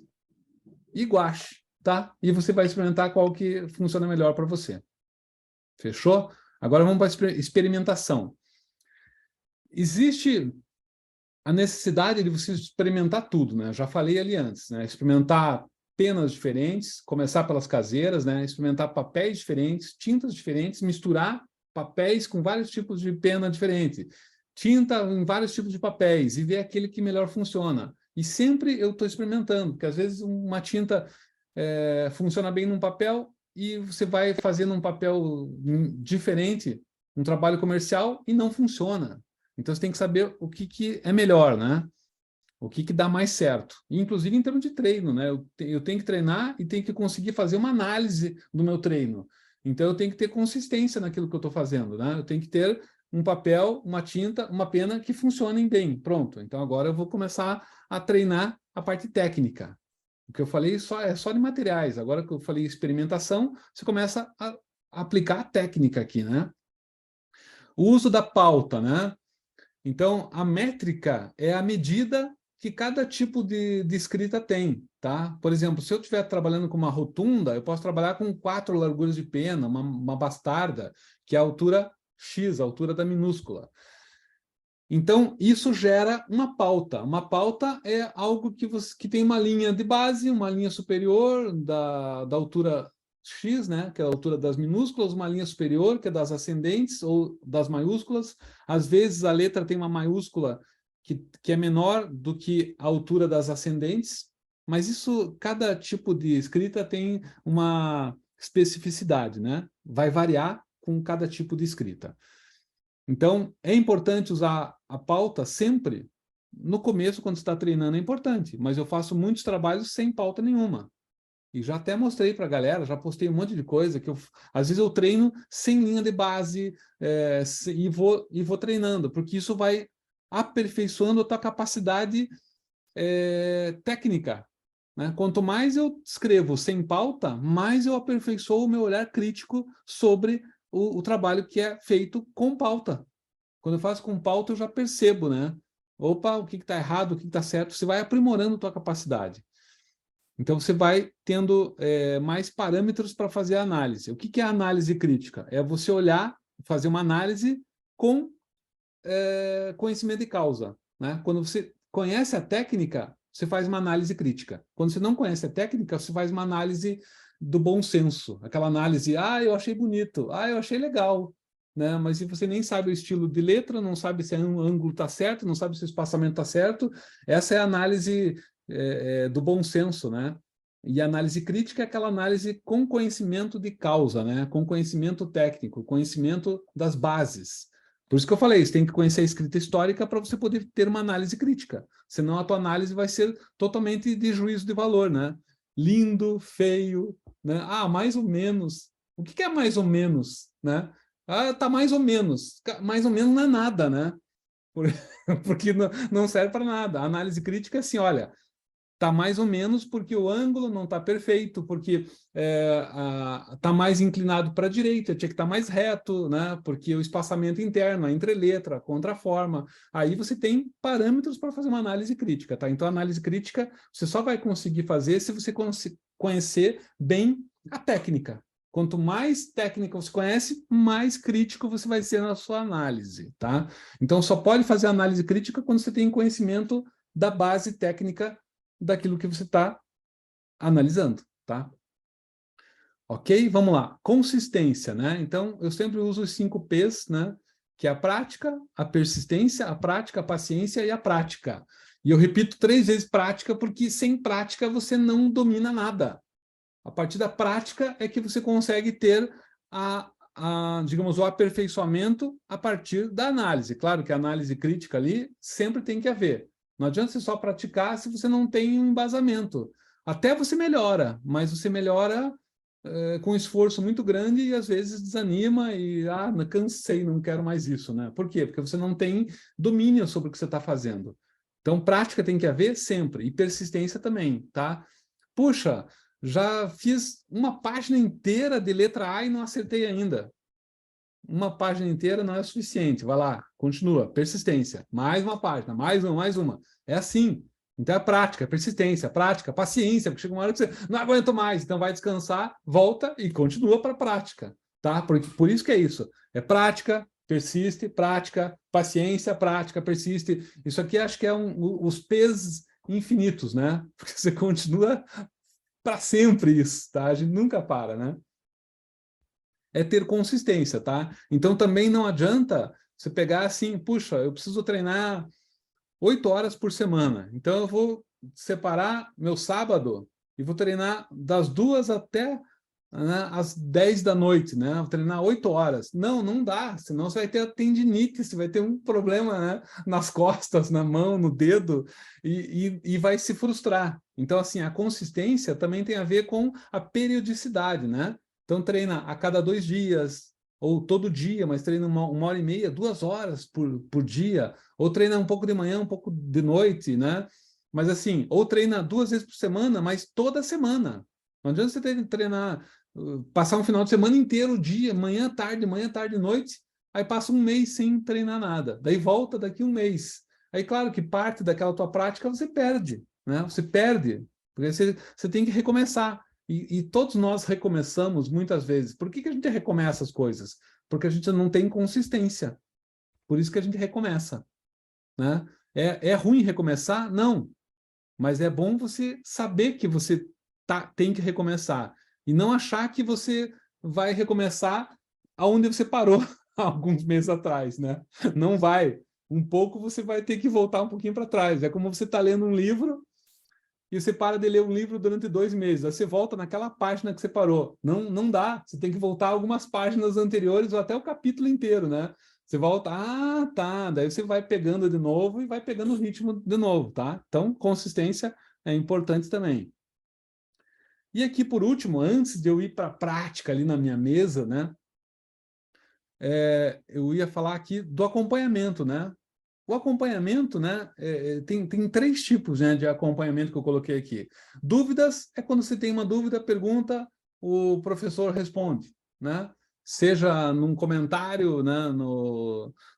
e guache, tá? E você vai experimentar qual que funciona melhor para você. Fechou? Agora vamos para a experimentação. Existe a necessidade de você experimentar tudo, né? Eu já falei ali antes, né? Experimentar penas diferentes, começar pelas caseiras, né? Experimentar papéis diferentes, tintas diferentes, misturar papéis com vários tipos de pena diferente, tinta em vários tipos de papéis e ver aquele que melhor funciona. E sempre eu estou experimentando, porque às vezes uma tinta funciona bem num papel e você vai fazendo um papel diferente, um trabalho comercial e não funciona. Então, você tem que saber o que é melhor, né? O que dá mais certo. E, inclusive, em termos de treino, né? Eu tenho que treinar e tenho que conseguir fazer uma análise do meu treino. Então, eu tenho que ter consistência naquilo que eu estou fazendo, né? Eu tenho que ter um papel, uma tinta, uma pena que funcionem bem. Pronto. Então, agora eu vou começar a treinar a parte técnica. O que eu falei é só de materiais. Agora que eu falei experimentação, você começa a aplicar a técnica aqui, né? O uso da pauta, né? Então, a métrica é a medida que cada tipo de escrita tem, tá? Por exemplo, se eu estiver trabalhando com uma rotunda, eu posso trabalhar com 4 larguras de pena, uma bastarda, que é a altura X, a altura da minúscula. Então, isso gera uma pauta. Uma pauta é algo que tem uma linha de base, uma linha superior da altura X, né, que é a altura das minúsculas, uma linha superior, que é das ascendentes ou das maiúsculas. Às vezes, a letra tem uma maiúscula que é menor do que a altura das ascendentes, mas isso, cada tipo de escrita tem uma especificidade, né? Vai variar com cada tipo de escrita. Então, é importante usar a pauta sempre. No começo, quando você está treinando, é importante, mas eu faço muitos trabalhos sem pauta nenhuma. E já até mostrei para a galera, já postei um monte de coisa, que às vezes eu treino sem linha de base e vou treinando, porque isso vai aperfeiçoando a tua capacidade técnica, né? Quanto mais eu escrevo sem pauta, mais eu aperfeiçoo o meu olhar crítico sobre o trabalho que é feito com pauta. Quando eu faço com pauta, eu já percebo, né? Opa, o que está errado, o que está certo. Você vai aprimorando a tua capacidade. Então, você vai tendo mais parâmetros para fazer a análise. O que é a análise crítica? É você olhar, fazer uma análise com conhecimento de causa, né? Quando você conhece a técnica, você faz uma análise crítica. Quando você não conhece a técnica, você faz uma análise do bom senso. Aquela análise, eu achei bonito, eu achei legal, né? Mas se você nem sabe o estilo de letra, não sabe se o ângulo está certo, não sabe se o espaçamento está certo, essa é a análise do bom senso, né? E a análise crítica é aquela análise com conhecimento de causa, né? Com conhecimento técnico, conhecimento das bases. Por isso que eu falei, você tem que conhecer a escrita histórica para você poder ter uma análise crítica. Senão a tua análise vai ser totalmente de juízo de valor, né? Lindo, feio, né? Ah, mais ou menos. O que é mais ou menos, né? Ah, tá mais ou menos. Mais ou menos não é nada, né? Porque não serve para nada. A análise crítica é assim, olha, tá mais ou menos porque o ângulo não está perfeito, porque tá mais inclinado para a direita, tinha que estar mais reto, né? Porque o espaçamento interno, a entreletra, a contraforma, aí você tem parâmetros para fazer uma análise crítica, tá? Então, a análise crítica você só vai conseguir fazer se você conhecer bem a técnica. Quanto mais técnica você conhece, mais crítico você vai ser na sua análise, tá? Então, só pode fazer análise crítica quando você tem conhecimento da base técnica daquilo que você está analisando, tá? Ok? Vamos lá. Consistência, né? Então, eu sempre uso os 5 P's, né? Que é a prática, a persistência, a prática, a paciência e a prática. E eu repito 3 vezes prática, porque sem prática você não domina nada. A partir da prática é que você consegue ter digamos, o aperfeiçoamento a partir da análise. Claro que a análise crítica ali sempre tem que haver. Não adianta você só praticar se você não tem um embasamento. Até você melhora, mas você melhora com um esforço muito grande e às vezes desanima e, cansei, não quero mais isso, né? Por quê? Porque você não tem domínio sobre o que você está fazendo. Então, prática tem que haver sempre, e persistência também, tá? Puxa, já fiz uma página inteira de letra A e não acertei ainda. Uma página inteira não é suficiente. Vai lá, continua. Persistência. Mais uma página, mais uma, mais uma. É assim. Então é prática, persistência, prática, paciência, porque chega uma hora que você não aguenta mais, então vai descansar, volta e continua para a prática, tá? Por isso que é isso. É prática, persiste, prática, paciência, prática, persiste. Isso aqui acho que é os P's infinitos, né? Porque você continua para sempre isso, tá? A gente nunca para, né? É ter consistência, tá? Então também não adianta você pegar assim, puxa, eu preciso treinar 8 horas por semana, então eu vou separar meu sábado e vou treinar das 2 até, né, às 10 da noite, né? Vou treinar 8 horas. Não, não dá, senão você vai ter a tendinite, você vai ter um problema, né, nas costas, na mão, no dedo, e vai se frustrar. Então, assim, a consistência também tem a ver com a periodicidade, né? Então, treina a cada 2 dias, ou todo dia, mas treina uma hora e meia, 2 horas por dia, ou treina um pouco de manhã, um pouco de noite, né? Mas assim, ou treina 2 vezes por semana, mas toda semana. Não adianta você treinar, passar um final de semana inteiro, dia, manhã, tarde, noite, aí passa um mês sem treinar nada. Daí volta daqui um mês. Aí, claro que parte daquela tua prática você perde, né? Você perde, porque você tem que recomeçar. E todos nós recomeçamos muitas vezes. Por que a gente recomeça as coisas? Porque a gente não tem consistência. Por isso que a gente recomeça, né? É ruim recomeçar? Não. Mas é bom você saber que você tem que recomeçar. E não achar que você vai recomeçar aonde você parou há alguns meses atrás, né? Não vai. Um pouco você vai ter que voltar um pouquinho para trás. É como você está lendo um livro e você para de ler um livro durante 2 meses. Aí você volta naquela página que você parou. Não, não dá. Você tem que voltar algumas páginas anteriores ou até o capítulo inteiro, né? Você volta, tá. Daí você vai pegando de novo e vai pegando o ritmo de novo, tá? Então, consistência é importante também. E aqui, por último, antes de eu ir para a prática ali na minha mesa, né? Eu ia falar aqui do acompanhamento, né? O acompanhamento, né, tem 3 tipos, né, de acompanhamento que eu coloquei aqui. Dúvidas é quando você tem uma dúvida, pergunta, o professor responde, né? Seja num comentário, né,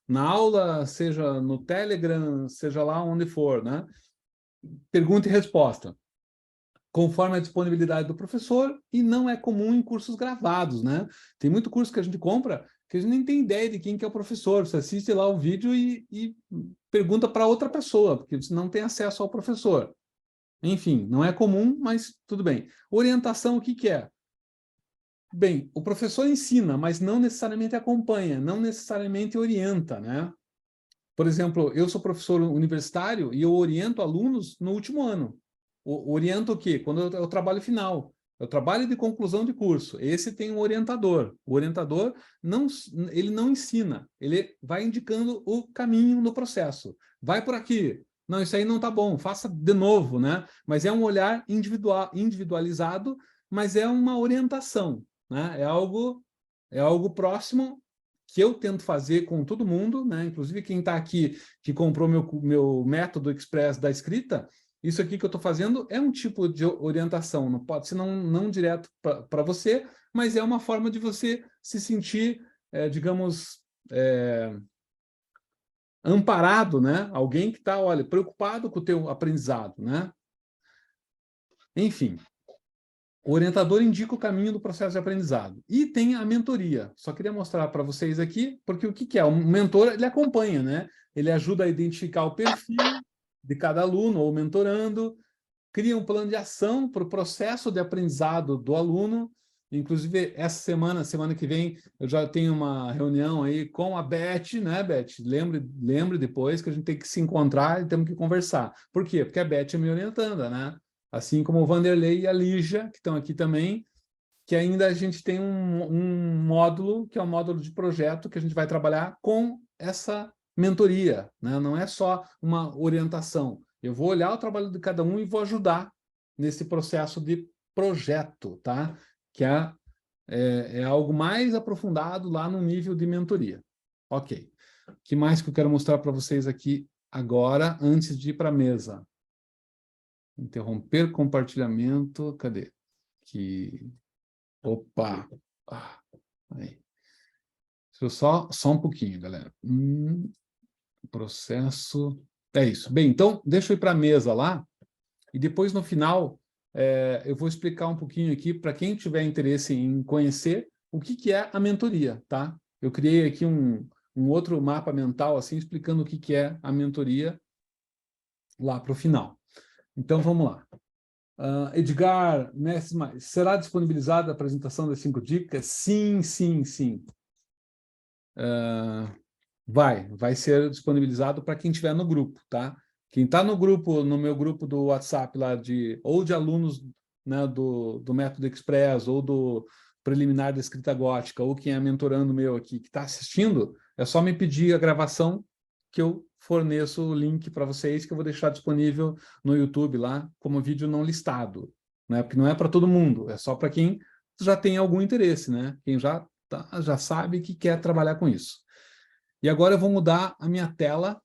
na aula, seja no Telegram, seja lá onde for, né? Pergunta e resposta, conforme a disponibilidade do professor, e não é comum em cursos gravados, né? Tem muito curso que a gente compra que a gente nem tem ideia de quem que é o professor. Você assiste lá o vídeo e pergunta para outra pessoa, porque você não tem acesso ao professor. Enfim, não é comum, mas tudo bem. Orientação, o que que é? Bem, o professor ensina, mas não necessariamente acompanha, não necessariamente orienta, né? Por exemplo, eu sou professor universitário e eu oriento alunos no último ano. Oriento o quê? Quando é o trabalho final. É o trabalho de conclusão de curso. Esse tem um orientador. O orientador, ele não ensina, ele vai indicando o caminho no processo. Vai por aqui. Não, isso aí não está bom, faça de novo, né? Mas é um olhar individualizado, mas é uma orientação, né? É algo próximo que eu tento fazer com todo mundo, né? Inclusive quem está aqui, que comprou meu método Express da escrita, isso aqui que eu estou fazendo é um tipo de orientação, não pode ser não direto para você, mas é uma forma de você se sentir, digamos, amparado, né? Alguém que está, olha, preocupado com o teu aprendizado, né? Enfim, o orientador indica o caminho do processo de aprendizado. E tem a mentoria. Só queria mostrar para vocês aqui, porque o que é? O mentor, ele acompanha, né? Ele ajuda a identificar o perfil de cada aluno ou mentorando, cria um plano de ação para o processo de aprendizado do aluno. Inclusive, essa semana que vem, eu já tenho uma reunião aí com a Beth, né, Beth? Lembre depois que a gente tem que se encontrar e temos que conversar. Por quê? Porque a Beth é me orientando, né? Assim como o Vanderlei e a Lígia, que estão aqui também, que ainda a gente tem um módulo, que é o módulo de projeto, que a gente vai trabalhar com essa mentoria, né? Não é só uma orientação. Eu vou olhar o trabalho de cada um e vou ajudar nesse processo de projeto, tá? Que é algo mais aprofundado lá no nível de mentoria. Ok. O que mais que eu quero mostrar para vocês aqui agora, antes de ir para a mesa? Interromper compartilhamento. Cadê? Opa! Aí. Só um pouquinho, galera. Processo... É isso. Bem, então, deixa eu ir para a mesa lá, e depois, no final, eu vou explicar um pouquinho aqui, para quem tiver interesse em conhecer, o que é a mentoria, tá? Eu criei aqui um outro mapa mental, assim, explicando o que é a mentoria lá para o final. Então, vamos lá. Edgar, será disponibilizada a apresentação das 5 dicas? Sim, sim, sim. Vai ser disponibilizado para quem estiver no grupo, tá? Quem está no grupo, no meu grupo do WhatsApp lá ou de alunos, né, do Método Express ou do preliminar da escrita gótica, ou quem é mentorando meu aqui que está assistindo, é só me pedir a gravação que eu forneço o link para vocês, que eu vou deixar disponível no YouTube lá como vídeo não listado, né? Porque não é para todo mundo, é só para quem já tem algum interesse, né? Quem já sabe que quer trabalhar com isso. E agora eu vou mudar a minha tela.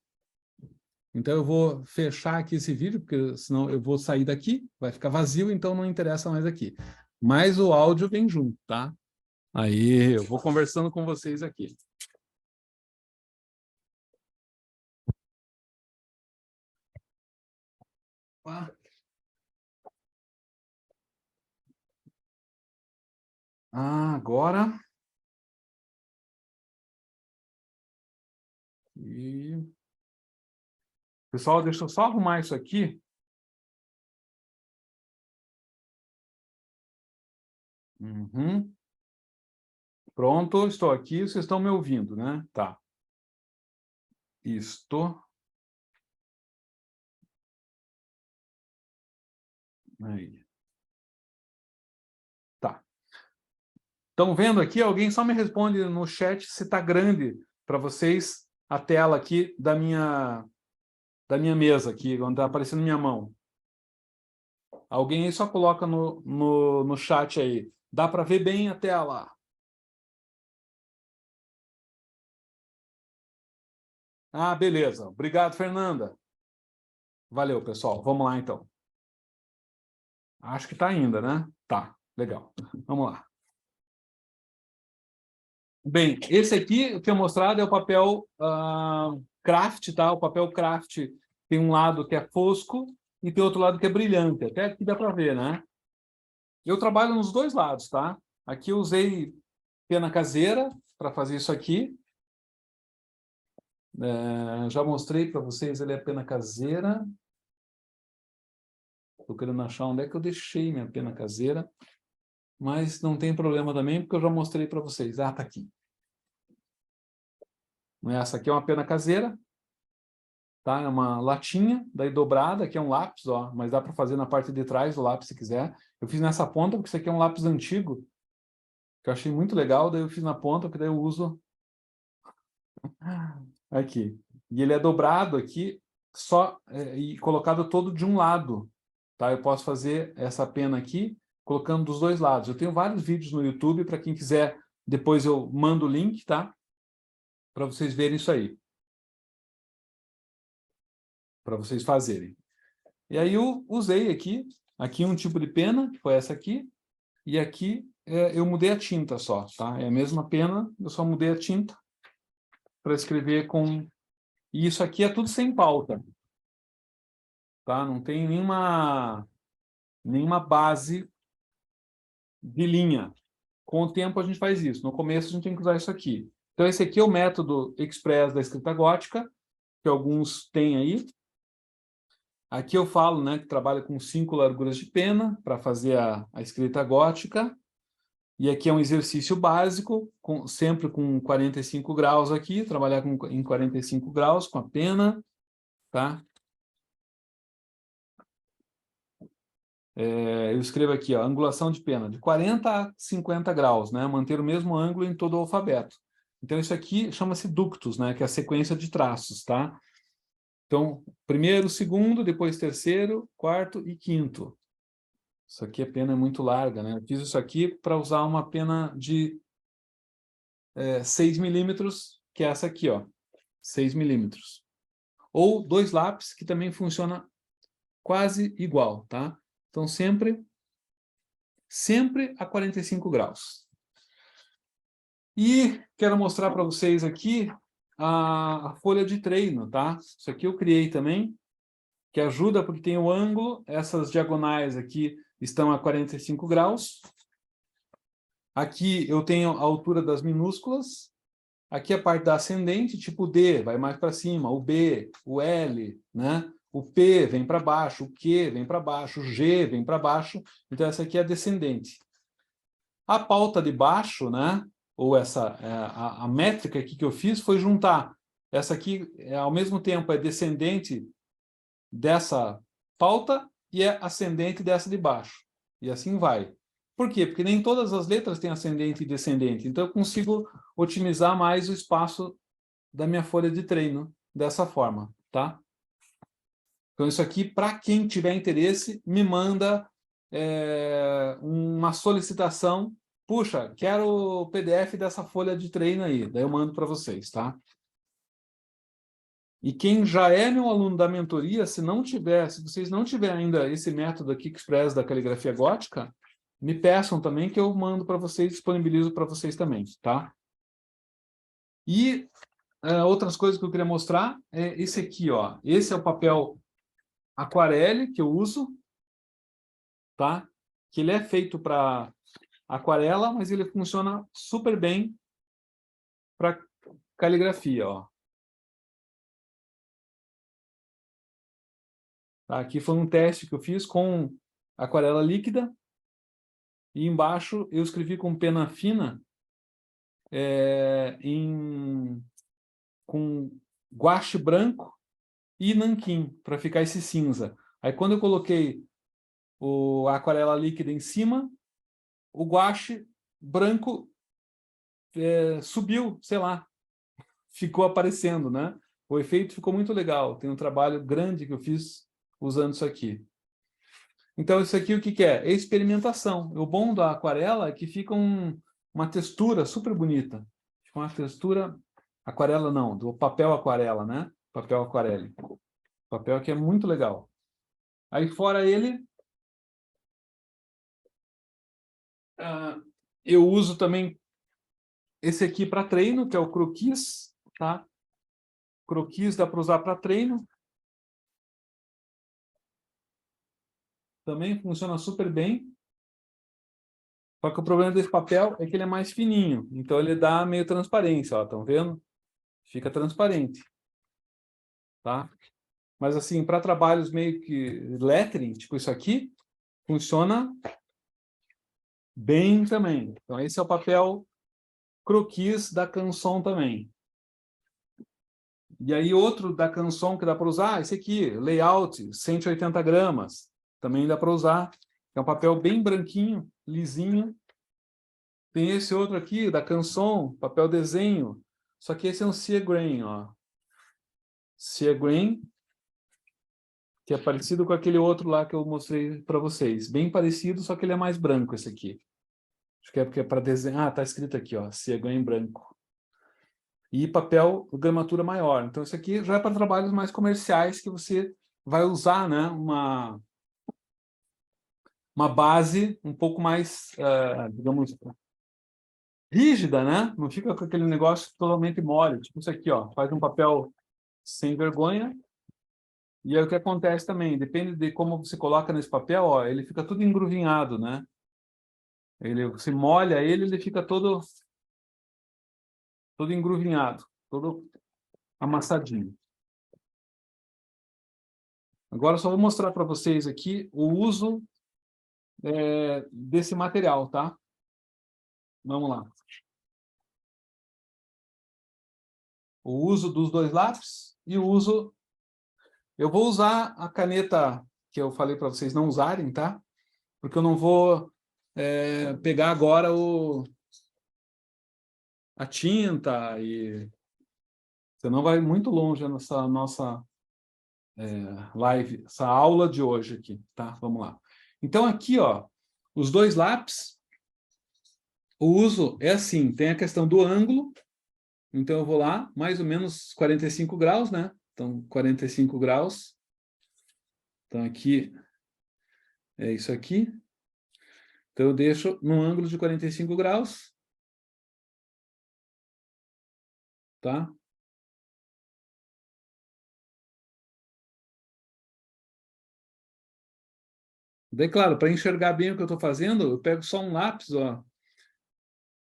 Então eu vou fechar aqui esse vídeo, porque senão eu vou sair daqui, vai ficar vazio, então não interessa mais aqui. Mas o áudio vem junto, tá? Aí, eu vou conversando com vocês aqui. Agora... Pessoal, deixa eu só arrumar isso aqui. Uhum. Pronto, estou aqui, vocês estão me ouvindo, né? Tá. Isto. Aí. Tá. Estão vendo aqui? Alguém só me responde no chat se está grande para vocês a tela aqui da minha mesa, aqui, onde está aparecendo minha mão. Alguém aí só coloca no chat aí. Dá para ver bem a tela? Beleza. Obrigado, Fernanda. Valeu, pessoal. Vamos lá, então. Acho que está ainda, né? Tá, legal. Vamos lá. Bem, esse aqui, o que eu mostrado é o papel craft, tá? O papel craft tem um lado que é fosco e tem outro lado que é brilhante. Até aqui dá para ver, né? Eu trabalho nos dois lados, tá? Aqui eu usei pena caseira para fazer isso aqui. Já mostrei para vocês, ele é pena caseira. Estou querendo achar onde é que eu deixei minha pena caseira. Mas não tem problema também, porque eu já mostrei para vocês. Tá aqui. Essa aqui é uma pena caseira. tá? É uma latinha, daí dobrada, aqui é um lápis, ó, mas dá para fazer na parte de trás do lápis se quiser. Eu fiz nessa ponta, porque isso aqui é um lápis antigo, que eu achei muito legal, daí eu fiz na ponta, porque daí eu uso aqui. E ele é dobrado aqui, só e colocado todo de um lado, tá? Eu posso fazer essa pena aqui, colocando dos dois lados. Eu tenho vários vídeos no YouTube, para quem quiser, depois eu mando o link, tá? Para vocês verem isso aí. Para vocês fazerem. E aí eu usei aqui um tipo de pena, que foi essa aqui, e aqui eu mudei a tinta só, tá? É a mesma pena, eu só mudei a tinta para escrever com... E isso aqui é tudo sem pauta, tá? Não tem nenhuma base de linha. Com o tempo a gente faz isso. No começo a gente tem que usar isso aqui. Então esse aqui é o método express da escrita gótica, que alguns têm aí. Aqui eu falo, né, que trabalha com 5 larguras de pena para fazer a escrita gótica. E aqui é um exercício básico, sempre com 45 graus aqui, trabalhar em 45 graus com a pena, tá? Eu escrevo aqui, ó, angulação de pena, de 40 a 50 graus, né? Manter o mesmo ângulo em todo o alfabeto. Então, isso aqui chama-se ductus, né? Que é a sequência de traços, tá? Então, primeiro, segundo, depois terceiro, quarto e quinto. Isso aqui a pena é muito larga, né? Eu fiz isso aqui para usar uma pena de 6 milímetros, que é essa aqui, ó, 6 milímetros. Ou 2 lápis, que também funciona quase igual, tá? Então, sempre a 45 graus. E quero mostrar para vocês aqui a folha de treino, tá? Isso aqui eu criei também, que ajuda porque tem o ângulo, essas diagonais aqui estão a 45 graus. Aqui eu tenho a altura das minúsculas. Aqui a parte da ascendente, tipo D, vai mais para cima, o B, o L, né? O P vem para baixo, o Q vem para baixo, o G vem para baixo. Então, essa aqui é a descendente. A pauta de baixo, né? Ou a métrica aqui que eu fiz foi juntar. Essa aqui, ao mesmo tempo, é descendente dessa pauta e é ascendente dessa de baixo. E assim vai. Por quê? Porque nem todas as letras têm ascendente e descendente. Então, eu consigo otimizar mais o espaço da minha folha de treino dessa forma, tá? Então, isso aqui, para quem tiver interesse, me manda uma solicitação. Puxa, quero o PDF dessa folha de treino aí. Daí eu mando para vocês, tá? E quem já é meu aluno da mentoria, se vocês não tiverem ainda esse método aqui Express da caligrafia gótica, me peçam também que eu mando para vocês, disponibilizo para vocês também, tá? E outras coisas que eu queria mostrar é esse aqui, ó. Esse é o papel aquarele que eu uso, tá? Que ele é feito para aquarela, mas ele funciona super bem para caligrafia, ó. Tá? Aqui foi um teste que eu fiz com aquarela líquida e embaixo eu escrevi com pena fina com guache branco e nanquim, para ficar esse cinza. Aí quando eu coloquei a aquarela líquida em cima, o guache branco subiu, sei lá, ficou aparecendo, né? O efeito ficou muito legal. Tem um trabalho grande que eu fiz usando isso aqui. Então, isso aqui o que é? É experimentação. O bom da aquarela é que fica uma textura super bonita. Fica uma textura... Aquarela não, do papel aquarela, né? Papel aquarela. Papel que é muito legal. Aí fora ele, eu uso também esse aqui para treino, que é o croquis, tá? Croquis dá para usar para treino. Também funciona super bem. Só que o problema desse papel é que ele é mais fininho. Então ele dá meio transparência, ó, estão vendo? Fica transparente, tá? Mas assim, para trabalhos meio que lettering, tipo isso aqui, funciona bem também. Então esse é o papel croquis da Canson também. E aí outro da Canson que dá para usar, esse aqui, layout, 180 gramas, também dá para usar. É um papel bem branquinho, lisinho. Tem esse outro aqui, da Canson, papel desenho, só que esse é um Sea Grain, ó. Sea Grain, que é parecido com aquele outro lá que eu mostrei para vocês. Bem parecido, só que ele é mais branco esse aqui. Acho que é porque é para desenhar. Ah, tá escrito aqui, ó, Sea Grain branco. E papel gramatura maior. Então, isso aqui já é para trabalhos mais comerciais que você vai usar, né, uma base um pouco mais, digamos, rígida, né? Não fica com aquele negócio totalmente mole. Tipo isso aqui, ó, faz um papel sem vergonha. E aí o que acontece também, depende de como você coloca nesse papel, ó, ele fica tudo engruvinhado, né? Você molha ele, ele fica todo engruvinhado, todo amassadinho. Agora eu só vou mostrar para vocês aqui o uso desse material, tá? Vamos lá. O uso dos dois lápis e o uso... Eu vou usar a caneta que eu falei para vocês não usarem, tá? Porque eu não vou pegar agora a tinta e... Senão vai muito longe nessa nossa live, essa aula de hoje aqui, tá? Vamos lá. Então aqui, ó, os dois lápis, o uso é assim, tem a questão do ângulo, então eu vou lá, mais ou menos 45 graus, né? Então, 45 graus. Então aqui é isso aqui. Então eu deixo num ângulo de 45 graus, tá? Daí, claro, para enxergar bem o que eu estou fazendo, eu pego só um lápis, ó,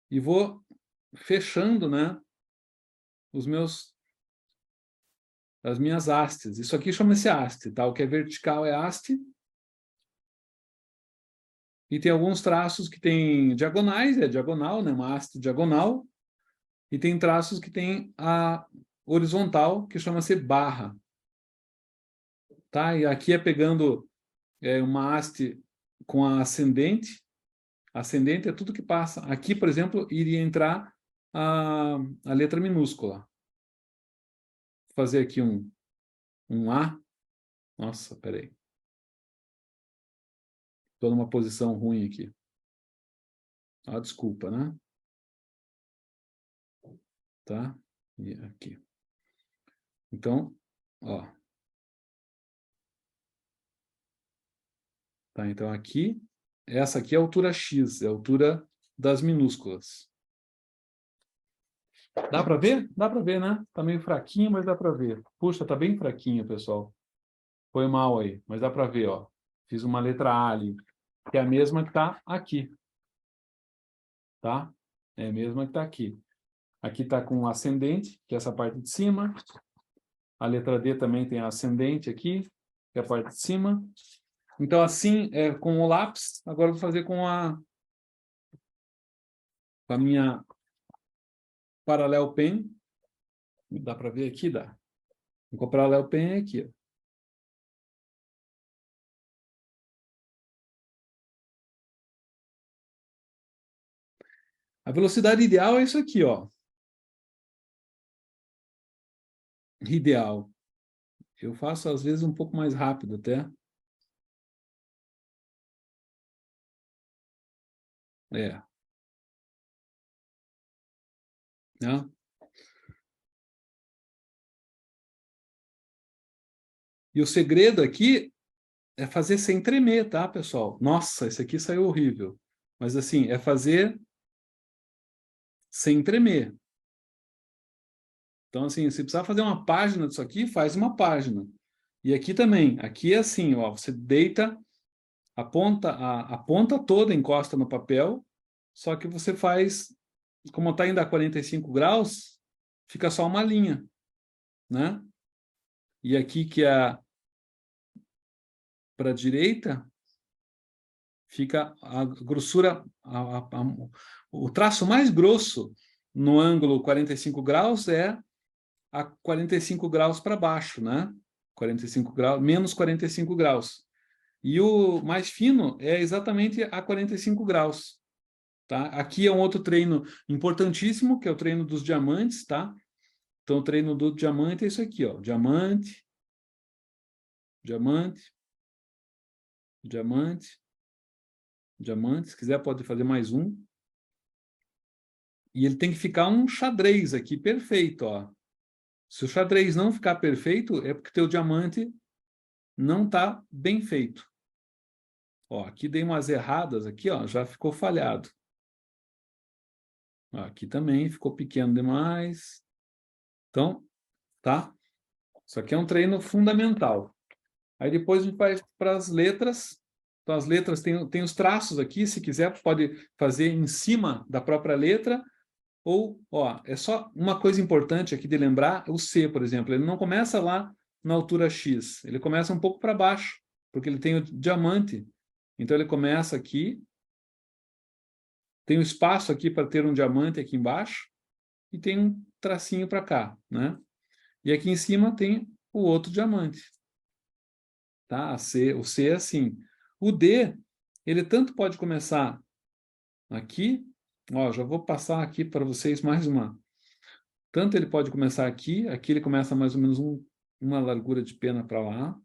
e vou fechando, né, as minhas hastes. Isso aqui chama-se haste, tá? O que é vertical é haste. E tem alguns traços que tem diagonais, é diagonal, né, uma haste diagonal. E tem traços que tem a horizontal, que chama-se barra. Tá? E aqui é pegando uma haste com a ascendente. Ascendente é tudo que passa. Aqui, por exemplo, iria entrar a letra minúscula. Vou fazer aqui um A. Nossa, peraí. Estou numa posição ruim aqui. Ah, desculpa, né? Tá? E aqui. Então, ó. Tá? Então, aqui, essa aqui é a altura X, é a altura das minúsculas. Dá para ver? Dá para ver, né? Tá meio fraquinho, mas dá para ver. Puxa, tá bem fraquinho, pessoal. Foi mal aí, mas dá para ver, ó. Fiz uma letra A ali, que é a mesma que tá aqui. Tá? É a mesma que tá aqui. Aqui tá com ascendente, que é essa parte de cima. A letra D também tem ascendente aqui, que é a parte de cima. Então, assim, com o lápis, agora eu vou fazer com a minha Parallel Pen. Dá para ver aqui? Dá. O Parallel Pen é aqui, ó. A velocidade ideal é isso aqui, ó. Ideal. Eu faço, às vezes, um pouco mais rápido até. É. Né? E o segredo aqui é fazer sem tremer, tá, pessoal? Nossa, esse aqui saiu horrível. Mas, assim, é fazer sem tremer. Então, assim, se precisar fazer uma página disso aqui, faz uma página. E aqui também. Aqui é assim, ó. Você deita a ponta toda encosta no papel, só que você faz, como está ainda a 45 graus, fica só uma linha, né? E aqui que é para a direita, fica a grossura, o traço mais grosso no ângulo 45 graus é a 45 graus para baixo, né? 45 graus, menos 45 graus. E o mais fino é exatamente a 45 graus. Tá? Aqui é um outro treino importantíssimo, que é o treino dos diamantes, tá? Então, o treino do diamante é isso aqui, ó. Diamante, diamante, diamante, diamante. Se quiser, pode fazer mais um. E ele tem que ficar um xadrez aqui, perfeito, ó. Se o xadrez não ficar perfeito, é porque teu diamante não está bem feito. Ó, aqui dei umas erradas, aqui, ó, já ficou falhado. Ó, aqui também ficou pequeno demais. Então, tá? Isso aqui é um treino fundamental. Aí depois a gente vai para as letras. Então, as letras tem os traços aqui, se quiser, pode fazer em cima da própria letra. Ou, ó, é só uma coisa importante aqui de lembrar, o C, por exemplo, ele não começa lá na altura X, ele começa um pouco para baixo, porque ele tem o diamante. Então, ele começa aqui, tem um espaço aqui para ter um diamante aqui embaixo, e tem um tracinho para cá, né? E aqui em cima tem o outro diamante. Tá? O C é assim. O D, ele tanto pode começar aqui, ó, já vou passar aqui para vocês mais uma. Tanto ele pode começar aqui, aqui ele começa mais ou menos uma largura de pena para lá.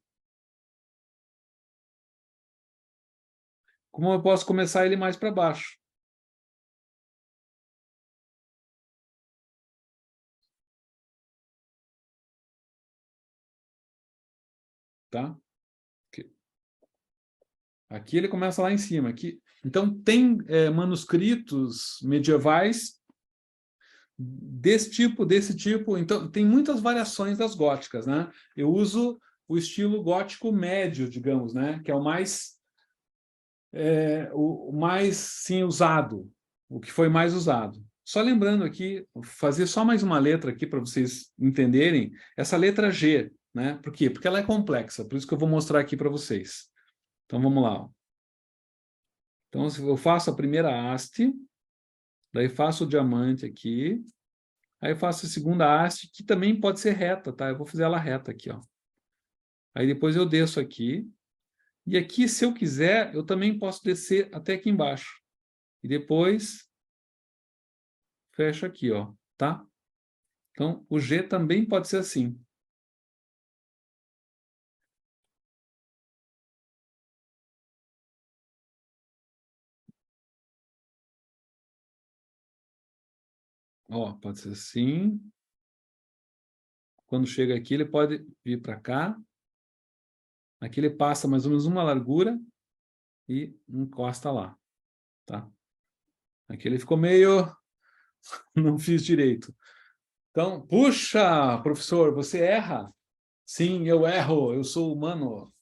Como eu posso começar ele mais para baixo? Tá? Aqui ele começa lá em cima. Aqui. Então, tem manuscritos medievais desse tipo. Então, tem muitas variações das góticas, né? Eu uso o estilo gótico médio, digamos, né? Que é o mais sim usado, o que foi mais usado. Só lembrando aqui, fazer só mais uma letra aqui para vocês entenderem, essa letra G, né? Por quê? Porque ela é complexa, por isso que eu vou mostrar aqui para vocês. Então vamos lá. Ó. Então eu faço a primeira haste, daí faço o diamante aqui, aí eu faço a segunda haste, que também pode ser reta, tá? Eu vou fazer ela reta aqui, ó. Aí depois eu desço aqui, e aqui, se eu quiser, eu também posso descer até aqui embaixo. E depois fecho aqui, ó, tá? Então, o G também pode ser assim. Ó, pode ser assim. Quando chega aqui, ele pode vir para cá. Aqui ele passa mais ou menos uma largura e encosta lá, tá? Aqui ele ficou meio... não fiz direito. Então, puxa, professor, você erra? Sim, eu erro, eu sou humano.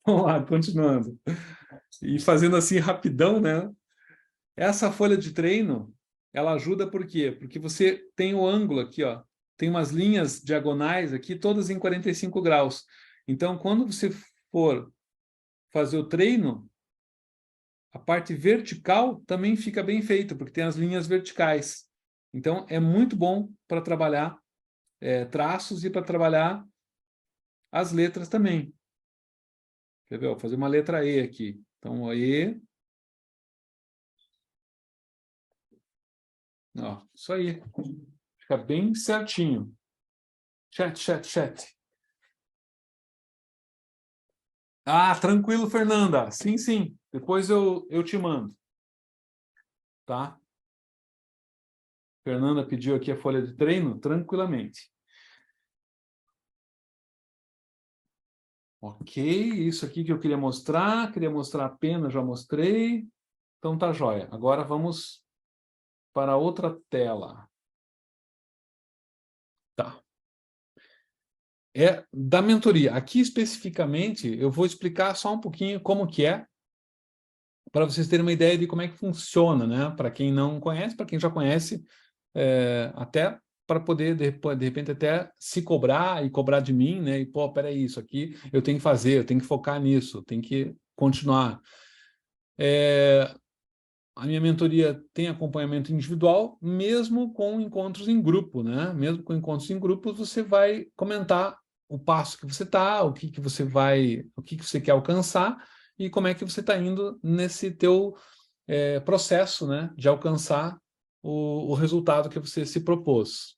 Vamos lá, continuando. E fazendo assim rapidão, né? Essa folha de treino, ela ajuda por quê? Porque você tem o ângulo aqui, ó. Tem umas linhas diagonais aqui, todas em 45 graus. Então, quando você for fazer o treino, a parte vertical também fica bem feita, porque tem as linhas verticais. Então, é muito bom para trabalhar traços e para trabalhar as letras também. Quer ver? Vou fazer uma letra E aqui. Então, E. Ó, isso aí. Fica bem certinho. Chat. Ah, tranquilo, Fernanda. Sim. Depois eu te mando. Tá? Fernanda pediu aqui a folha de treino, tranquilamente. Ok, isso aqui que eu queria mostrar a pena, já mostrei. Então tá jóia. Agora vamos para outra tela. Tá. É da mentoria. Aqui especificamente eu vou explicar só um pouquinho como que é, para vocês terem uma ideia de como é que funciona, né? Para quem não conhece, para quem já conhece, até para poder, de repente, até se cobrar e cobrar de mim, né? E, pô, peraí, isso aqui eu tenho que fazer, eu tenho que focar nisso, eu tenho que continuar. a minha mentoria tem acompanhamento individual, mesmo com encontros em grupo, né? Mesmo com encontros em grupo, você vai comentar o passo que você está, o que você quer alcançar e como é que você está indo nesse teu processo, né, de alcançar o resultado que você se propôs.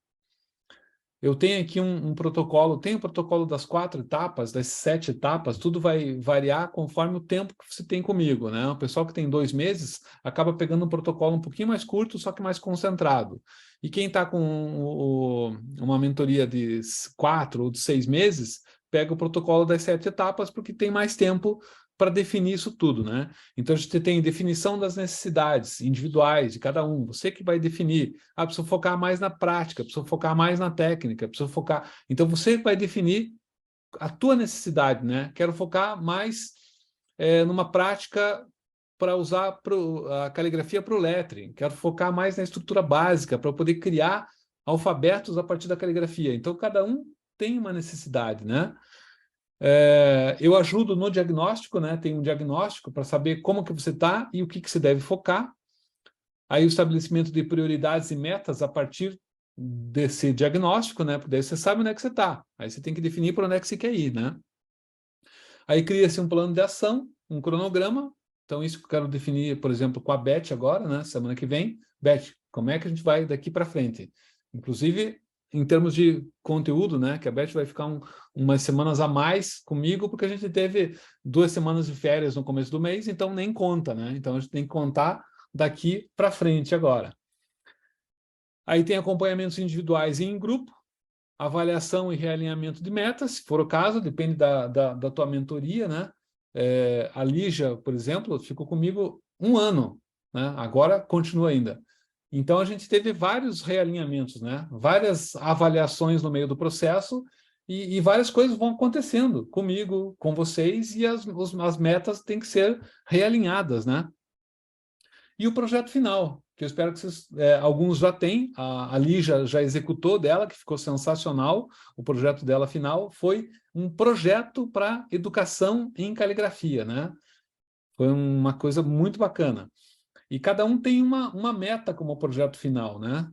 Eu tenho aqui um protocolo, tem o protocolo das 4 etapas, das 7 etapas, tudo vai variar conforme o tempo que você tem comigo, né? O pessoal que tem 2 meses acaba pegando um protocolo um pouquinho mais curto, só que mais concentrado. E quem está com uma mentoria de 4 ou de 6 meses, pega o protocolo das 7 etapas, porque tem mais tempo para definir isso tudo, né? Então, a gente tem definição das necessidades individuais de cada um. Você que vai definir. Ah, preciso focar mais na prática, preciso focar mais na técnica, preciso focar... Então, você vai definir a tua necessidade, né? Quero focar mais numa prática para usar a caligrafia para o lettering. Quero focar mais na estrutura básica para poder criar alfabetos a partir da caligrafia. Então, cada um tem uma necessidade, né? Eu ajudo no diagnóstico, né? Tem um diagnóstico para saber como que você está e o que você deve focar. Aí o estabelecimento de prioridades e metas a partir desse diagnóstico, né? Porque daí você sabe onde é que você está. Aí você tem que definir para onde é que você quer ir, né? Aí cria-se um plano de ação, um cronograma. Então, isso que eu quero definir, por exemplo, com a Beth agora, né? Semana que vem. Beth, como é que a gente vai daqui para frente? Inclusive, em termos de conteúdo, né? Que a Beth vai ficar umas semanas a mais comigo, porque a gente teve 2 semanas de férias no começo do mês, então nem conta, né? Então, a gente tem que contar daqui para frente agora. Aí tem acompanhamentos individuais e em grupo, avaliação e realinhamento de metas, se for o caso, depende da tua mentoria, né? A Lígia, por exemplo, ficou comigo 1 ano, né? Agora continua ainda. Então, a gente teve vários realinhamentos, né? Várias avaliações no meio do processo e várias coisas vão acontecendo comigo, com vocês, e as metas têm que ser realinhadas, né? E o projeto final, que eu espero que vocês, alguns já têm, a Lígia já executou dela, que ficou sensacional, o projeto dela final foi um projeto para educação em caligrafia, né? Foi uma coisa muito bacana. E cada um tem uma meta como projeto final, né?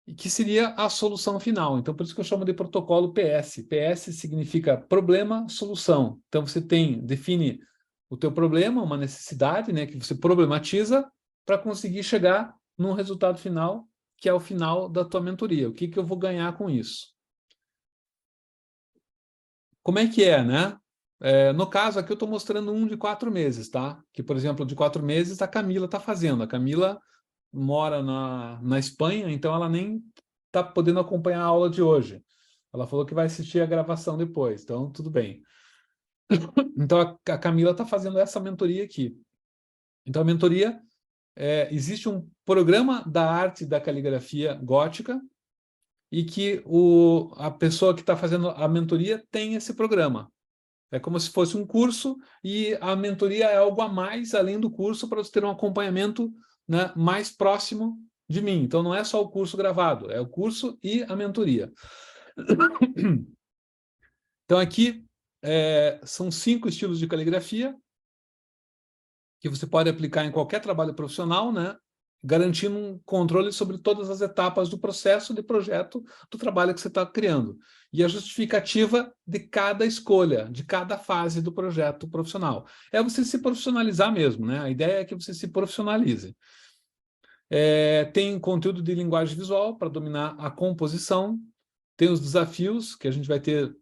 E que seria a solução final. Então, por isso que eu chamo de protocolo PS. PS significa problema, solução. Então, você define o teu problema, uma necessidade, né, que você problematiza para conseguir chegar num resultado final, que é o final da tua mentoria. O que eu vou ganhar com isso? Como é que é, né? No caso aqui eu estou mostrando um de 4 meses, tá? Que, por exemplo, de 4 meses a Camila está fazendo. A Camila mora na Espanha, então ela nem está podendo acompanhar a aula de hoje. Ela falou que vai assistir a gravação depois, então tudo bem. Então a Camila está fazendo essa mentoria aqui. Então a mentoria, existe um programa da arte da caligrafia gótica e que a pessoa que está fazendo a mentoria tem esse programa. É como se fosse um curso e a mentoria é algo a mais, além do curso, para você ter um acompanhamento, né, mais próximo de mim. Então, não é só o curso gravado, é o curso e a mentoria. Então, aqui são 5 estilos de caligrafia que você pode aplicar em qualquer trabalho profissional, né, garantindo um controle sobre todas as etapas do processo de projeto do trabalho que você está criando. E a justificativa de cada escolha, de cada fase do projeto profissional. É você se profissionalizar mesmo, né? A ideia é que você se profissionalize. Tem conteúdo de linguagem visual para dominar a composição, tem os desafios, que a gente vai ter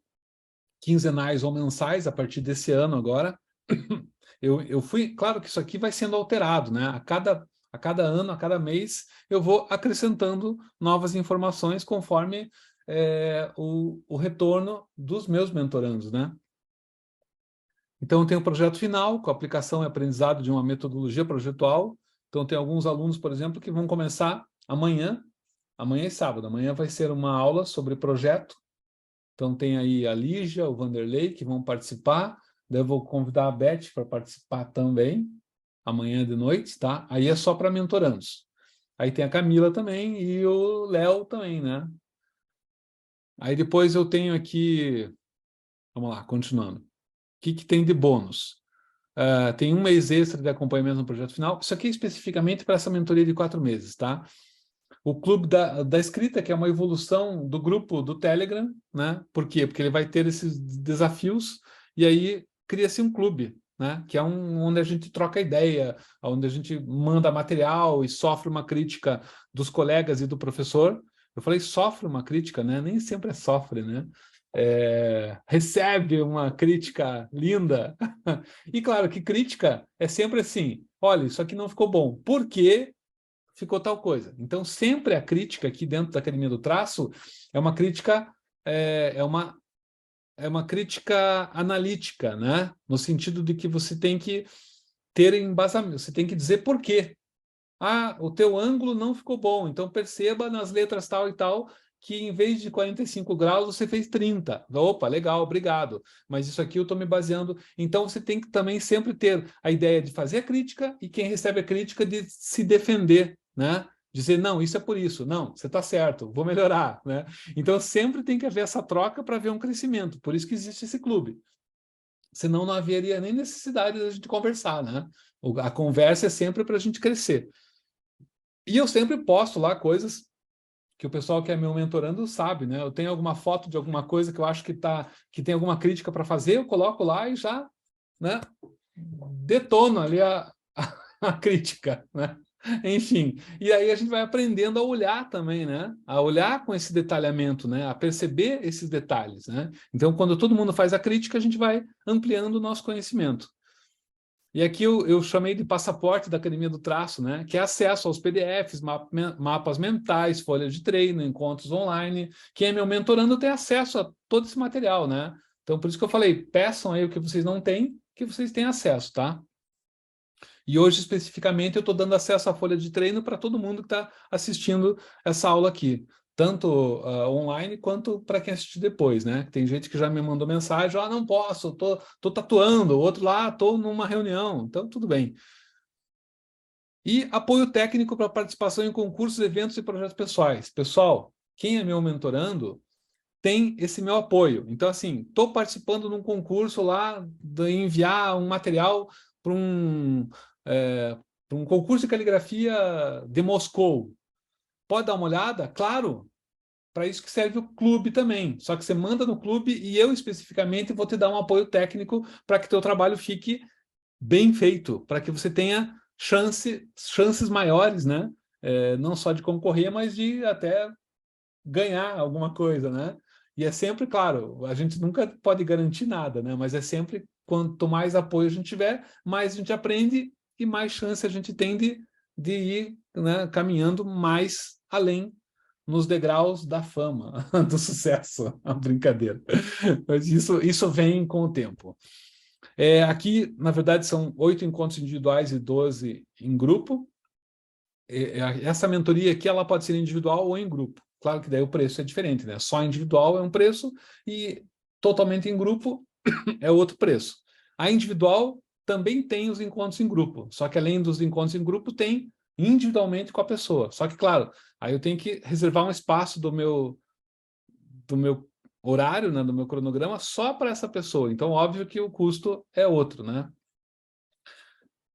quinzenais ou mensais a partir desse ano agora. Eu fui, claro que isso aqui vai sendo alterado, né? A cada ano, a cada mês, eu vou acrescentando novas informações conforme o retorno dos meus mentorandos, né? Então, tem o projeto final, com aplicação e aprendizado de uma metodologia projetual. Então, tem alguns alunos, por exemplo, que vão começar amanhã e sábado. Amanhã vai ser uma aula sobre projeto. Então, tem aí a Lígia, o Vanderlei, que vão participar. Daí eu vou convidar a Beth para participar também, amanhã de noite, tá? Aí é só para mentorandos. Aí tem a Camila também e o Léo também, né? Aí depois eu tenho aqui... Vamos lá, continuando. O que tem de bônus? tem um mês extra de acompanhamento no projeto final. Isso aqui é especificamente para essa mentoria de 4 meses, tá? O Clube da Escrita, que é uma evolução do grupo do Telegram, né? Por quê? Porque ele vai ter esses desafios e aí cria-se um clube, né? Que é onde a gente troca ideia, onde a gente manda material e sofre uma crítica dos colegas e do professor. Eu falei sofre uma crítica, né? Nem sempre é sofre, né? Recebe uma crítica linda. E claro que crítica é sempre assim, olha, isso aqui não ficou bom. Por quê? Ficou tal coisa. Então, sempre a crítica aqui dentro da Academia do Traço é uma crítica, é uma crítica analítica, né? No sentido de que você tem que ter embasamento, você tem que dizer por quê. Ah, o teu ângulo não ficou bom, então perceba nas letras tal e tal que em vez de 45 graus você fez 30. Opa, legal, obrigado. Mas isso aqui eu estou me baseando. Então você tem que também sempre ter a ideia de fazer a crítica e quem recebe a crítica de se defender, né? Dizer, não, isso é por isso. Não, você está certo, vou melhorar, né? Então sempre tem que haver essa troca para ver um crescimento. Por isso que existe esse clube. Senão não haveria nem necessidade de a gente conversar, né? A conversa é sempre para a gente crescer. E eu sempre posto lá coisas que o pessoal que é meu mentorando sabe, né? Eu tenho alguma foto de alguma coisa que eu acho que tem alguma crítica para fazer, eu coloco lá e já, né, detono ali a crítica, né? Enfim, e aí a gente vai aprendendo a olhar também, né? A olhar com esse detalhamento, né? A perceber esses detalhes, né? Então, quando todo mundo faz a crítica, a gente vai ampliando o nosso conhecimento. E aqui eu chamei de passaporte da Academia do Traço, né? Que é acesso aos PDFs, mapas mentais, folhas de treino, encontros online. Quem é meu mentorando tem acesso a todo esse material, né? Então, por isso que eu falei, peçam aí o que vocês não têm, que vocês têm acesso, tá? E hoje, especificamente, eu estou dando acesso à folha de treino para todo mundo que está assistindo essa aula aqui. Tanto online quanto para quem assistir depois, né? Tem gente que já me mandou mensagem, não posso, tô tatuando, outro lá, estou numa reunião, então tudo bem. E apoio técnico para participação em concursos, eventos e projetos pessoais. Pessoal, quem é meu mentorando tem esse meu apoio. Então, assim, estou participando de um concurso lá, de enviar um material para um concurso de caligrafia de Moscou. Pode dar uma olhada? Claro, para isso que serve o clube também. Só que você manda no clube e eu especificamente vou te dar um apoio técnico para que teu trabalho fique bem feito, para que você tenha chances maiores, né? Não só de concorrer, mas de até ganhar alguma coisa, né? E é sempre, claro, a gente nunca pode garantir nada, né? Mas é sempre, quanto mais apoio a gente tiver, mais a gente aprende e mais chance a gente tem de ir, né, caminhando mais além nos degraus da fama, do sucesso. É uma brincadeira. Mas isso vem com o tempo. Aqui, na verdade, são 8 encontros individuais e 12 em grupo. Essa mentoria aqui ela pode ser individual ou em grupo. Claro que daí o preço é diferente, né? Só individual é um preço e totalmente em grupo é outro preço. A individual também tem os encontros em grupo, só que além dos encontros em grupo, tem individualmente com a pessoa. Só que, claro, aí eu tenho que reservar um espaço do meu horário, né, do meu cronograma, só para essa pessoa. Então, óbvio que o custo é outro, né?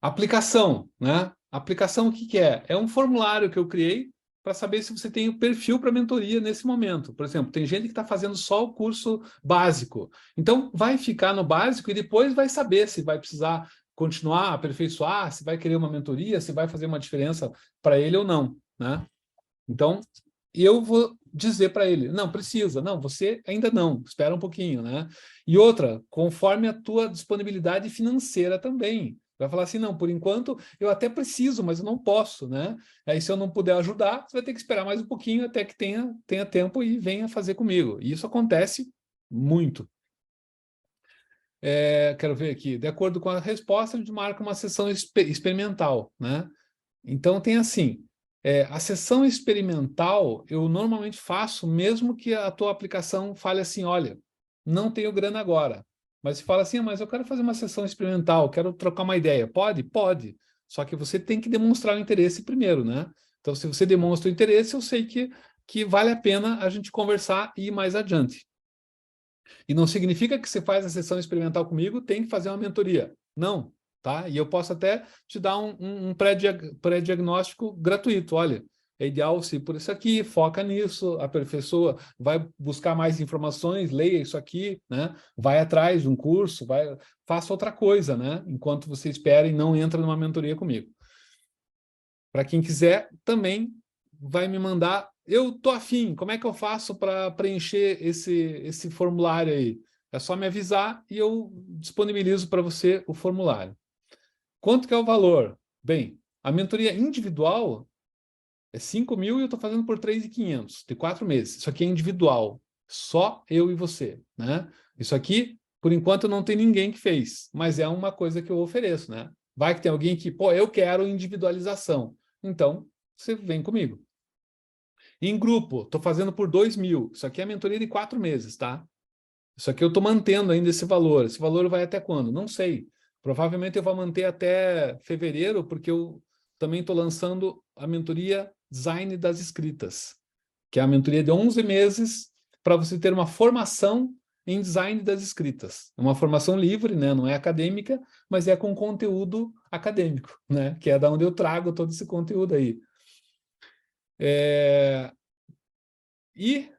Aplicação, né? Aplicação, o que que é? É um formulário que eu criei para saber se você tem o perfil para mentoria nesse momento. Por exemplo, tem gente que está fazendo só o curso básico. Então, vai ficar no básico e depois vai saber se vai precisar continuar, aperfeiçoar, se vai querer uma mentoria, se vai fazer uma diferença para ele ou não, né? Então, eu vou dizer para ele, não, precisa, não, você ainda não, espera um pouquinho, né? E outra, conforme a tua disponibilidade financeira também. Vai falar assim, não, por enquanto eu até preciso, mas eu não posso, né? Aí se eu não puder ajudar, você vai ter que esperar mais um pouquinho até que tenha tempo e venha fazer comigo. E isso acontece muito. Quero ver aqui, de acordo com a resposta, a gente marca uma sessão experimental, né? Então tem assim, a sessão experimental eu normalmente faço mesmo que a tua aplicação fale assim, olha, não tenho grana agora. Mas se fala assim, mas eu quero fazer uma sessão experimental, quero trocar uma ideia. Pode? Pode. Só que você tem que demonstrar o interesse primeiro, né? Então, se você demonstra o interesse, eu sei que vale a pena a gente conversar e ir mais adiante. E não significa que você faz a sessão experimental comigo, tem que fazer uma mentoria. Não. tá? E eu posso até te dar um pré-diagnóstico gratuito. Olha, é ideal se por isso aqui, foca nisso, aperfeiçoa, vai buscar mais informações, leia isso aqui, né? Vai atrás de um curso, faça outra coisa, né? Enquanto você espera e não entra numa mentoria comigo. Para quem quiser, também vai me mandar. Eu tô afim, como é que eu faço para preencher esse formulário aí? É só me avisar e eu disponibilizo para você o formulário. Quanto que é o valor? Bem, a mentoria individual é 5.000 e eu estou fazendo por 3.500, de 4 meses. Isso aqui é individual, só eu e você, né? Isso aqui, por enquanto, não tem ninguém que fez, mas é uma coisa que eu ofereço, né? Vai que tem alguém que, pô, eu quero individualização. Então, você vem comigo. Em grupo, estou fazendo por 2.000. Isso aqui é a mentoria de 4 meses, tá? Isso aqui eu estou mantendo ainda esse valor. Esse valor vai até quando? Não sei. Provavelmente eu vou manter até fevereiro, porque eu também estou lançando a mentoria Design das Escritas, que é a mentoria de 11 meses para você ter uma formação em Design das Escritas. É uma formação livre, né? Não é acadêmica, mas é com conteúdo acadêmico, né? Que é da onde eu trago todo esse conteúdo aí. E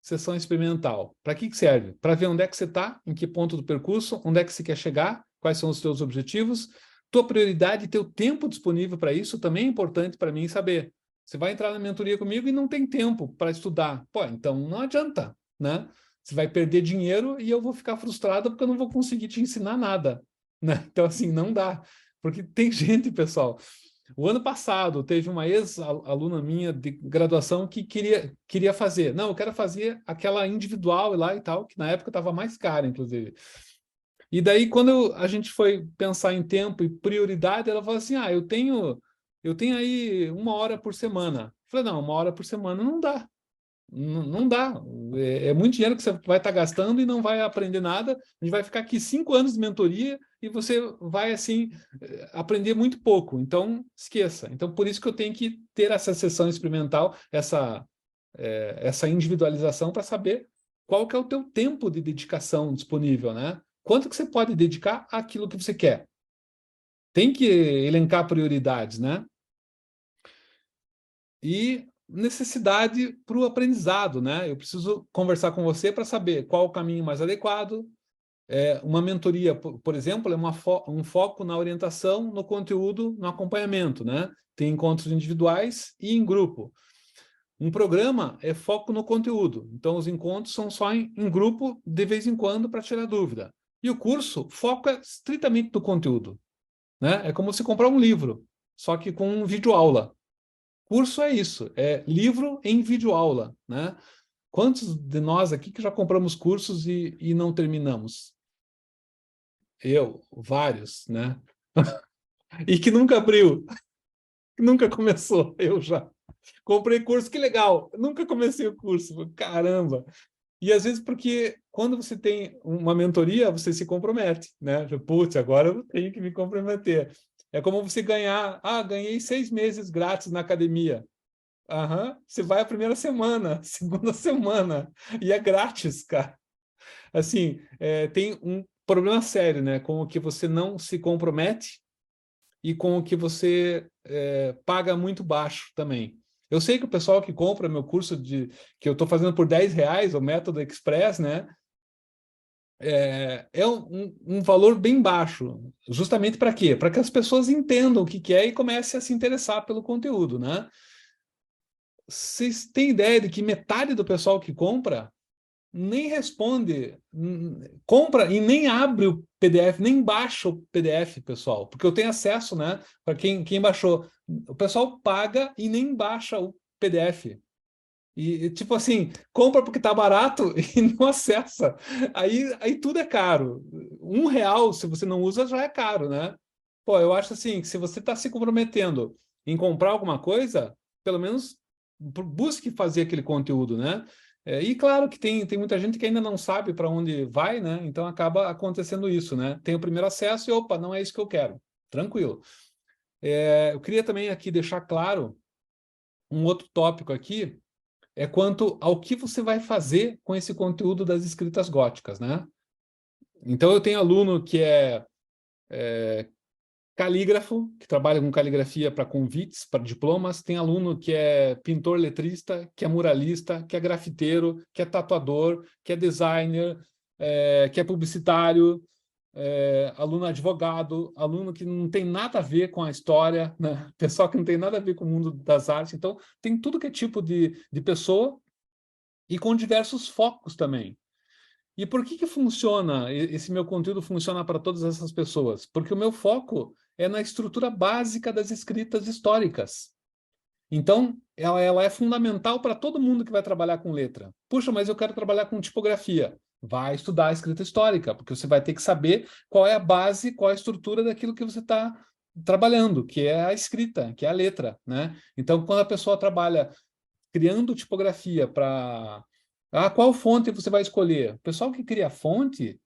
sessão experimental. Para que serve? Para ver onde é que você está, em que ponto do percurso, onde é que você quer chegar, quais são os seus objetivos, tua prioridade e teu tempo disponível para isso também é importante para mim saber. Você vai entrar na mentoria comigo e não tem tempo para estudar. Pô, então não adianta, né? Você vai perder dinheiro e eu vou ficar frustrado porque eu não vou conseguir te ensinar nada, né? Então, assim, não dá. Porque tem gente, pessoal, o ano passado, teve uma ex-aluna minha de graduação que queria fazer. Não, eu quero fazer aquela individual lá e tal, que na época estava mais cara, inclusive. E daí, quando a gente foi pensar em tempo e prioridade, ela falou assim, eu tenho aí 1 hora por semana. Eu falei, não, 1 hora por semana não dá. Não dá. É muito dinheiro que você vai estar gastando e não vai aprender nada. A gente vai ficar aqui 5 anos de mentoria e você vai, assim, aprender muito pouco. Então, esqueça. Então, por isso que eu tenho que ter essa sessão experimental, essa individualização para saber qual que é o teu tempo de dedicação disponível, né? Quanto que você pode dedicar àquilo que você quer. Tem que elencar prioridades, né? E necessidade para o aprendizado, né? Eu preciso conversar com você para saber qual o caminho mais adequado. Uma mentoria, por exemplo, é um foco na orientação, no conteúdo, no acompanhamento, né? Tem encontros individuais e em grupo. Um programa é foco no conteúdo, então os encontros são só em grupo, de vez em quando, para tirar dúvida. E o curso, foco é estritamente no conteúdo, né? É como se comprar um livro, só que com um vídeo-aula. Curso é isso, é livro em videoaula, né? Quantos de nós aqui que já compramos cursos e não terminamos? Eu, vários, né? E que nunca abriu, nunca começou, eu já. Comprei curso, que legal, nunca comecei o curso, caramba. E às vezes porque quando você tem uma mentoria, você se compromete, né? Putz, agora eu tenho que me comprometer. É como você ganhei 6 meses grátis na academia. Aham, você vai a primeira semana, segunda semana, e é grátis, cara. Assim, tem um problema sério, né? Com o que você não se compromete e com o que você paga muito baixo também. Eu sei que o pessoal que compra meu curso que eu estou fazendo por R$ 10, o Método Express, né? É um valor bem baixo. Justamente para quê? Para que as pessoas entendam o que é e comecem a se interessar pelo conteúdo, né? Vocês têm ideia de que metade do pessoal que compra nem responde, compra e nem abre o PDF, nem baixa o PDF, pessoal, porque eu tenho acesso, né? Para quem baixou. O pessoal paga e nem baixa o PDF. E tipo assim, compra porque tá barato e não acessa. Aí tudo é caro. R$ 1, se você não usa, já é caro, né? Pô, eu acho assim, que se você está se comprometendo em comprar alguma coisa, pelo menos busque fazer aquele conteúdo, né? E claro que tem muita gente que ainda não sabe para onde vai, né? Então acaba acontecendo isso, né? Tem o primeiro acesso e, opa, não é isso que eu quero. Tranquilo. Eu queria também aqui deixar claro um outro tópico aqui, quanto ao que você vai fazer com esse conteúdo das escritas góticas, né? Então eu tenho aluno que calígrafo, que trabalha com caligrafia para convites, para diplomas. Tem aluno que é pintor letrista, que é muralista, que é grafiteiro, que é tatuador, que é designer, que é publicitário, aluno advogado, aluno que não tem nada a ver com a história, né? Pessoal que não tem nada a ver com o mundo das artes. Então, tem tudo que é tipo de pessoa e com diversos focos também. E por que funciona, esse meu conteúdo funciona para todas essas pessoas? Porque o meu foco é na estrutura básica das escritas históricas. Então, ela é fundamental para todo mundo que vai trabalhar com letra. Puxa, mas eu quero trabalhar com tipografia. Vai estudar a escrita histórica, porque você vai ter que saber qual é a base, qual é a estrutura daquilo que você está trabalhando, que é a escrita, que é a letra, né? Então, quando a pessoa trabalha criando tipografia para... qual fonte você vai escolher? O pessoal que cria fonte,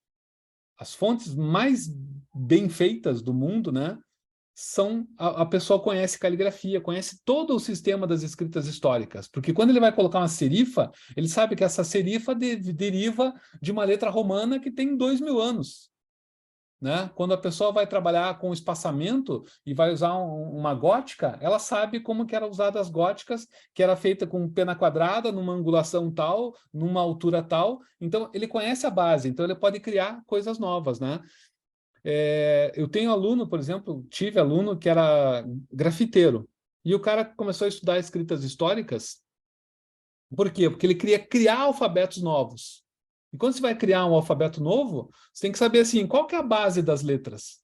as fontes mais bem feitas do mundo, né? São a pessoa conhece caligrafia, conhece todo o sistema das escritas históricas, porque quando ele vai colocar uma serifa, ele sabe que essa serifa deriva de uma letra romana que tem 2000 anos. Né? Quando a pessoa vai trabalhar com espaçamento e vai usar uma gótica, ela sabe como que eram usadas as góticas, que era feita com pena quadrada, numa angulação tal, numa altura tal. Então, ele conhece a base, então ele pode criar coisas novas, né? Eu tenho aluno, por exemplo, tive aluno que era grafiteiro, e o cara começou a estudar escritas históricas. Por quê? Porque ele queria criar alfabetos novos. E quando você vai criar um alfabeto novo, você tem que saber assim, qual que é a base das letras?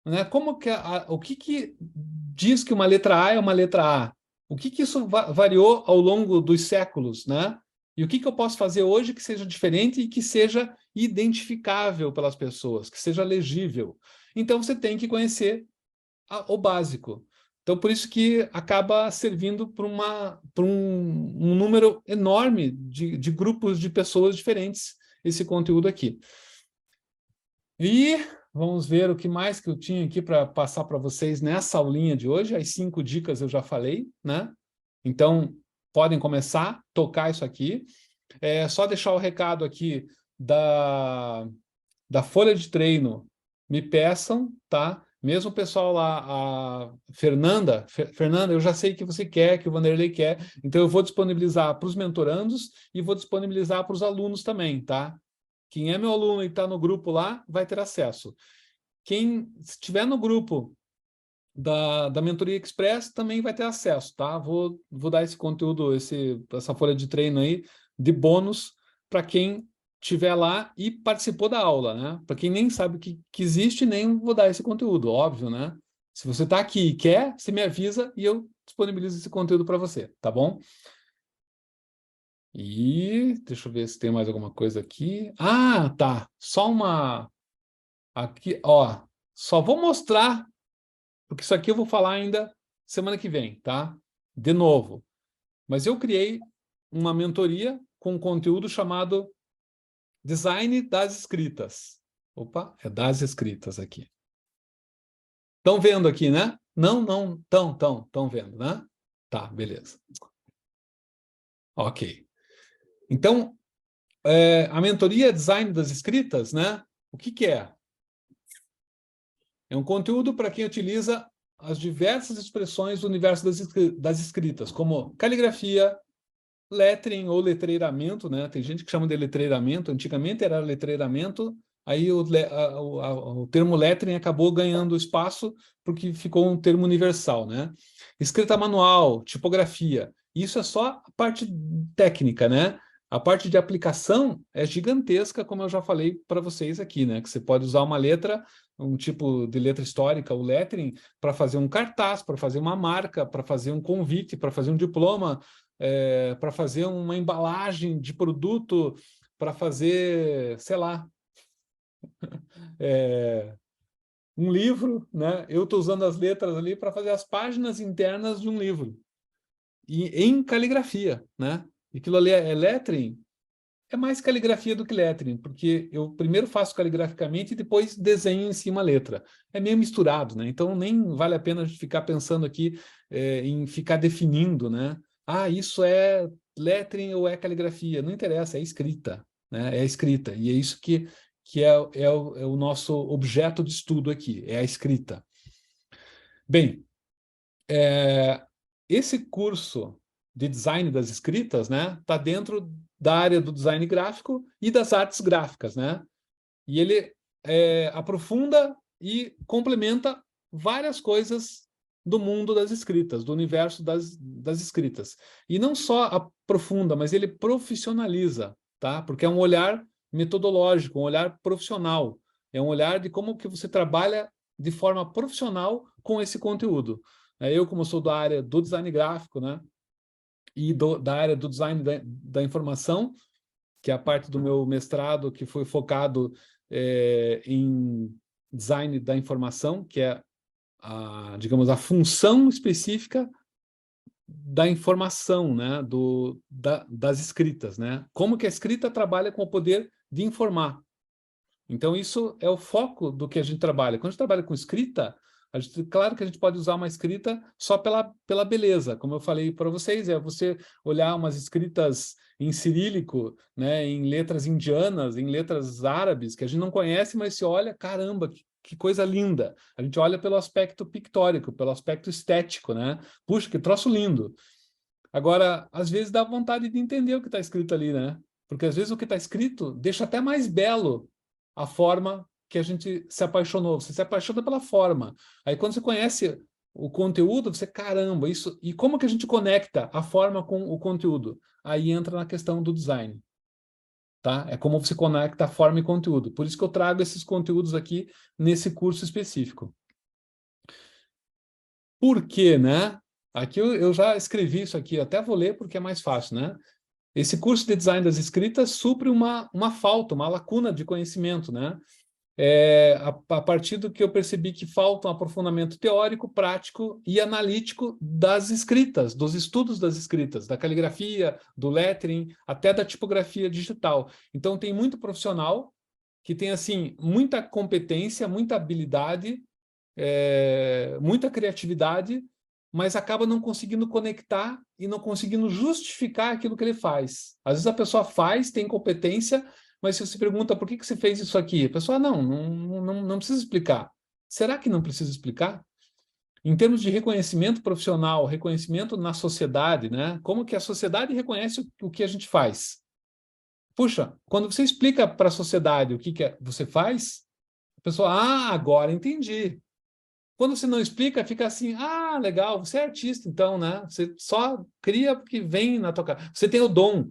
Né? Como que o que diz que uma letra A é uma letra A? O que isso variou ao longo dos séculos, né? E o que eu posso fazer hoje que seja diferente e que seja identificável pelas pessoas, que seja legível? Então, você tem que conhecer o básico. Então, por isso que acaba servindo para um número enorme de grupos de pessoas diferentes esse conteúdo aqui. E vamos ver o que mais que eu tinha aqui para passar para vocês nessa aulinha de hoje. As 5 dicas eu já falei, né? Então, podem começar a tocar isso aqui. É só deixar o recado aqui da folha de treino. Me peçam, tá? Mesmo o pessoal lá, a Fernanda, Fernanda, eu já sei que você quer, que o Vanderlei quer, então eu vou disponibilizar para os mentorandos e vou disponibilizar para os alunos também, tá? Quem é meu aluno e está no grupo lá, vai ter acesso. Quem estiver no grupo da Mentoria Express também vai ter acesso, tá? Vou dar esse conteúdo, essa folha de treino aí, de bônus, para quem estiver lá e participou da aula, né? Para quem nem sabe que existe, nem vou dar esse conteúdo, óbvio, né? Se você está aqui e quer, você me avisa e eu disponibilizo esse conteúdo para você, tá bom? E deixa eu ver se tem mais alguma coisa aqui. Ah, tá. Só uma... Aqui, ó. Só vou mostrar, porque isso aqui eu vou falar ainda semana que vem, tá? De novo. Mas eu criei uma mentoria com um conteúdo chamado Design das Escritas. Opa, é das escritas aqui. Estão vendo aqui, né? Não, estão vendo, né? Tá, beleza. Ok. Então, a mentoria Design das Escritas, né? O que é? É um conteúdo para quem utiliza as diversas expressões do universo das escritas, como caligrafia, lettering ou letreiramento, né? Tem gente que chama de letreiramento, antigamente era letreiramento, aí o termo lettering acabou ganhando espaço porque ficou um termo universal, né? Escrita manual, tipografia, isso é só a parte técnica, né? A parte de aplicação é gigantesca, como eu já falei para vocês aqui, né? Que você pode usar uma letra, um tipo de letra histórica, o lettering, para fazer um cartaz, para fazer uma marca, para fazer um convite, para fazer um diploma, para fazer uma embalagem de produto, para fazer, sei lá, um livro, né? Eu estou usando as letras ali para fazer as páginas internas de um livro, e em caligrafia, né? E aquilo ali é lettering, é mais caligrafia do que lettering, porque eu primeiro faço caligraficamente e depois desenho em cima a letra. É meio misturado, né? Então nem vale a pena ficar pensando aqui em ficar definindo, né? Ah, isso é lettering ou é caligrafia? Não interessa, é escrita, né? É escrita. E é isso que é o nosso objeto de estudo aqui, é a escrita. Bem, esse curso de design das escritas, né, está dentro da área do design gráfico e das artes gráficas, né? E ele aprofunda e complementa várias coisas do mundo das escritas, do universo das escritas. E não só aprofunda, mas ele profissionaliza, tá? Porque é um olhar metodológico, um olhar profissional. É um olhar de como que você trabalha de forma profissional com esse conteúdo. Eu, como sou da área do design gráfico, né? E da área do design da informação, que é a parte do meu mestrado que foi focado em design da informação, que é, digamos, a função específica da informação, né, das escritas, né? Como que a escrita trabalha com o poder de informar. Então, isso é o foco do que a gente trabalha. Quando a gente trabalha com escrita, claro que a gente pode usar uma escrita só pela beleza. Como eu falei para vocês, é você olhar umas escritas em cirílico, né, em letras indianas, em letras árabes, que a gente não conhece, mas se olha, caramba, que coisa linda. A gente olha pelo aspecto pictórico, pelo aspecto estético, né? Puxa, que troço lindo. Agora, às vezes dá vontade de entender o que está escrito ali, né? Porque às vezes o que está escrito deixa até mais belo a forma que a gente se apaixonou. Você se apaixona pela forma. Aí quando você conhece o conteúdo, você, caramba, isso... E como que a gente conecta a forma com o conteúdo? Aí entra na questão do design, tá? É como você conecta a forma e conteúdo. Por isso que eu trago esses conteúdos aqui nesse curso específico. Por quê, né? Aqui eu já escrevi isso aqui, até vou ler porque é mais fácil, né? Esse curso de design das escritas supre uma falta, uma lacuna de conhecimento, né? A partir do que eu percebi que falta um aprofundamento teórico, prático e analítico das escritas, dos estudos das escritas, da caligrafia, do lettering, até da tipografia digital. Então, tem muito profissional que tem, assim, muita competência, muita habilidade, muita criatividade, mas acaba não conseguindo conectar e não conseguindo justificar aquilo que ele faz. Às vezes a pessoa faz, tem competência, mas se você pergunta por que você fez isso aqui, a pessoa, não precisa explicar. Será que não precisa explicar? Em termos de reconhecimento profissional, reconhecimento na sociedade, né? Como que a sociedade reconhece o que a gente faz? Puxa, quando você explica para a sociedade o que você faz, a pessoa, agora entendi. Quando você não explica, fica assim, legal, você é artista, então, né? Você só cria porque vem na tua cara. Você tem o dom.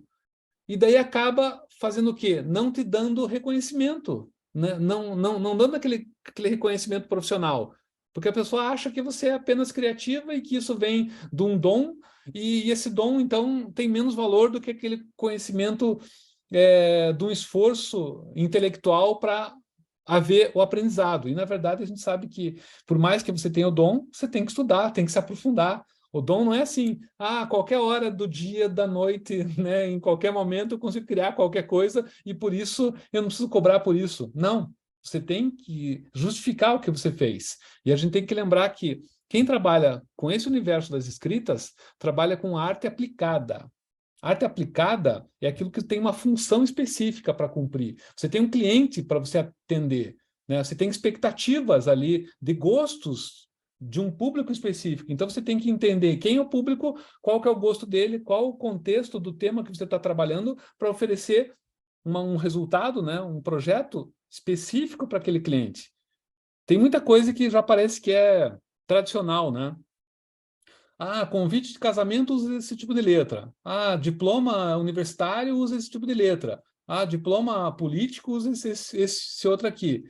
E daí acaba fazendo o quê? Não te dando reconhecimento, né? Não dando aquele reconhecimento profissional. Porque a pessoa acha que você é apenas criativa e que isso vem de um dom, e esse dom, então, tem menos valor do que aquele conhecimento de um esforço intelectual para haver o aprendizado. E, na verdade, a gente sabe que, por mais que você tenha o dom, você tem que estudar, tem que se aprofundar. O dom não é assim, a qualquer hora do dia, da noite, né, em qualquer momento eu consigo criar qualquer coisa e por isso eu não preciso cobrar por isso. Não, você tem que justificar o que você fez. E a gente tem que lembrar que quem trabalha com esse universo das escritas trabalha com arte aplicada. Arte aplicada é aquilo que tem uma função específica para cumprir. Você tem um cliente para você atender, né? Você tem expectativas ali de gostos de um público específico. Então, você tem que entender quem é o público, qual que é o gosto dele, qual o contexto do tema que você está trabalhando para oferecer um resultado, né? Um projeto específico para aquele cliente. Tem muita coisa que já parece que é tradicional, né? Convite de casamento usa esse tipo de letra. Diploma universitário usa esse tipo de letra. Diploma político usa esse outro aqui.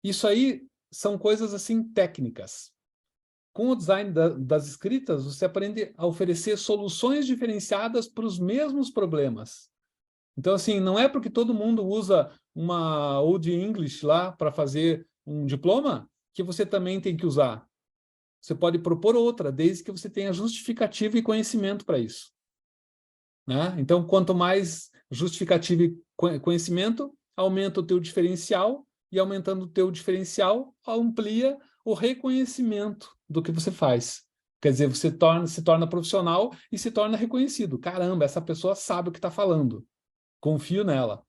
Isso aí são coisas assim técnicas. Com o design das escritas, você aprende a oferecer soluções diferenciadas para os mesmos problemas. Então, assim, não é porque todo mundo usa uma Old English lá para fazer um diploma que você também tem que usar. Você pode propor outra, desde que você tenha justificativa e conhecimento para isso, né? Então, quanto mais justificativa e conhecimento, aumenta o teu diferencial, e aumentando o teu diferencial, amplia o reconhecimento do que você faz. Quer dizer, você se torna profissional e se torna reconhecido. Caramba, essa pessoa sabe o que está falando. Confio nela,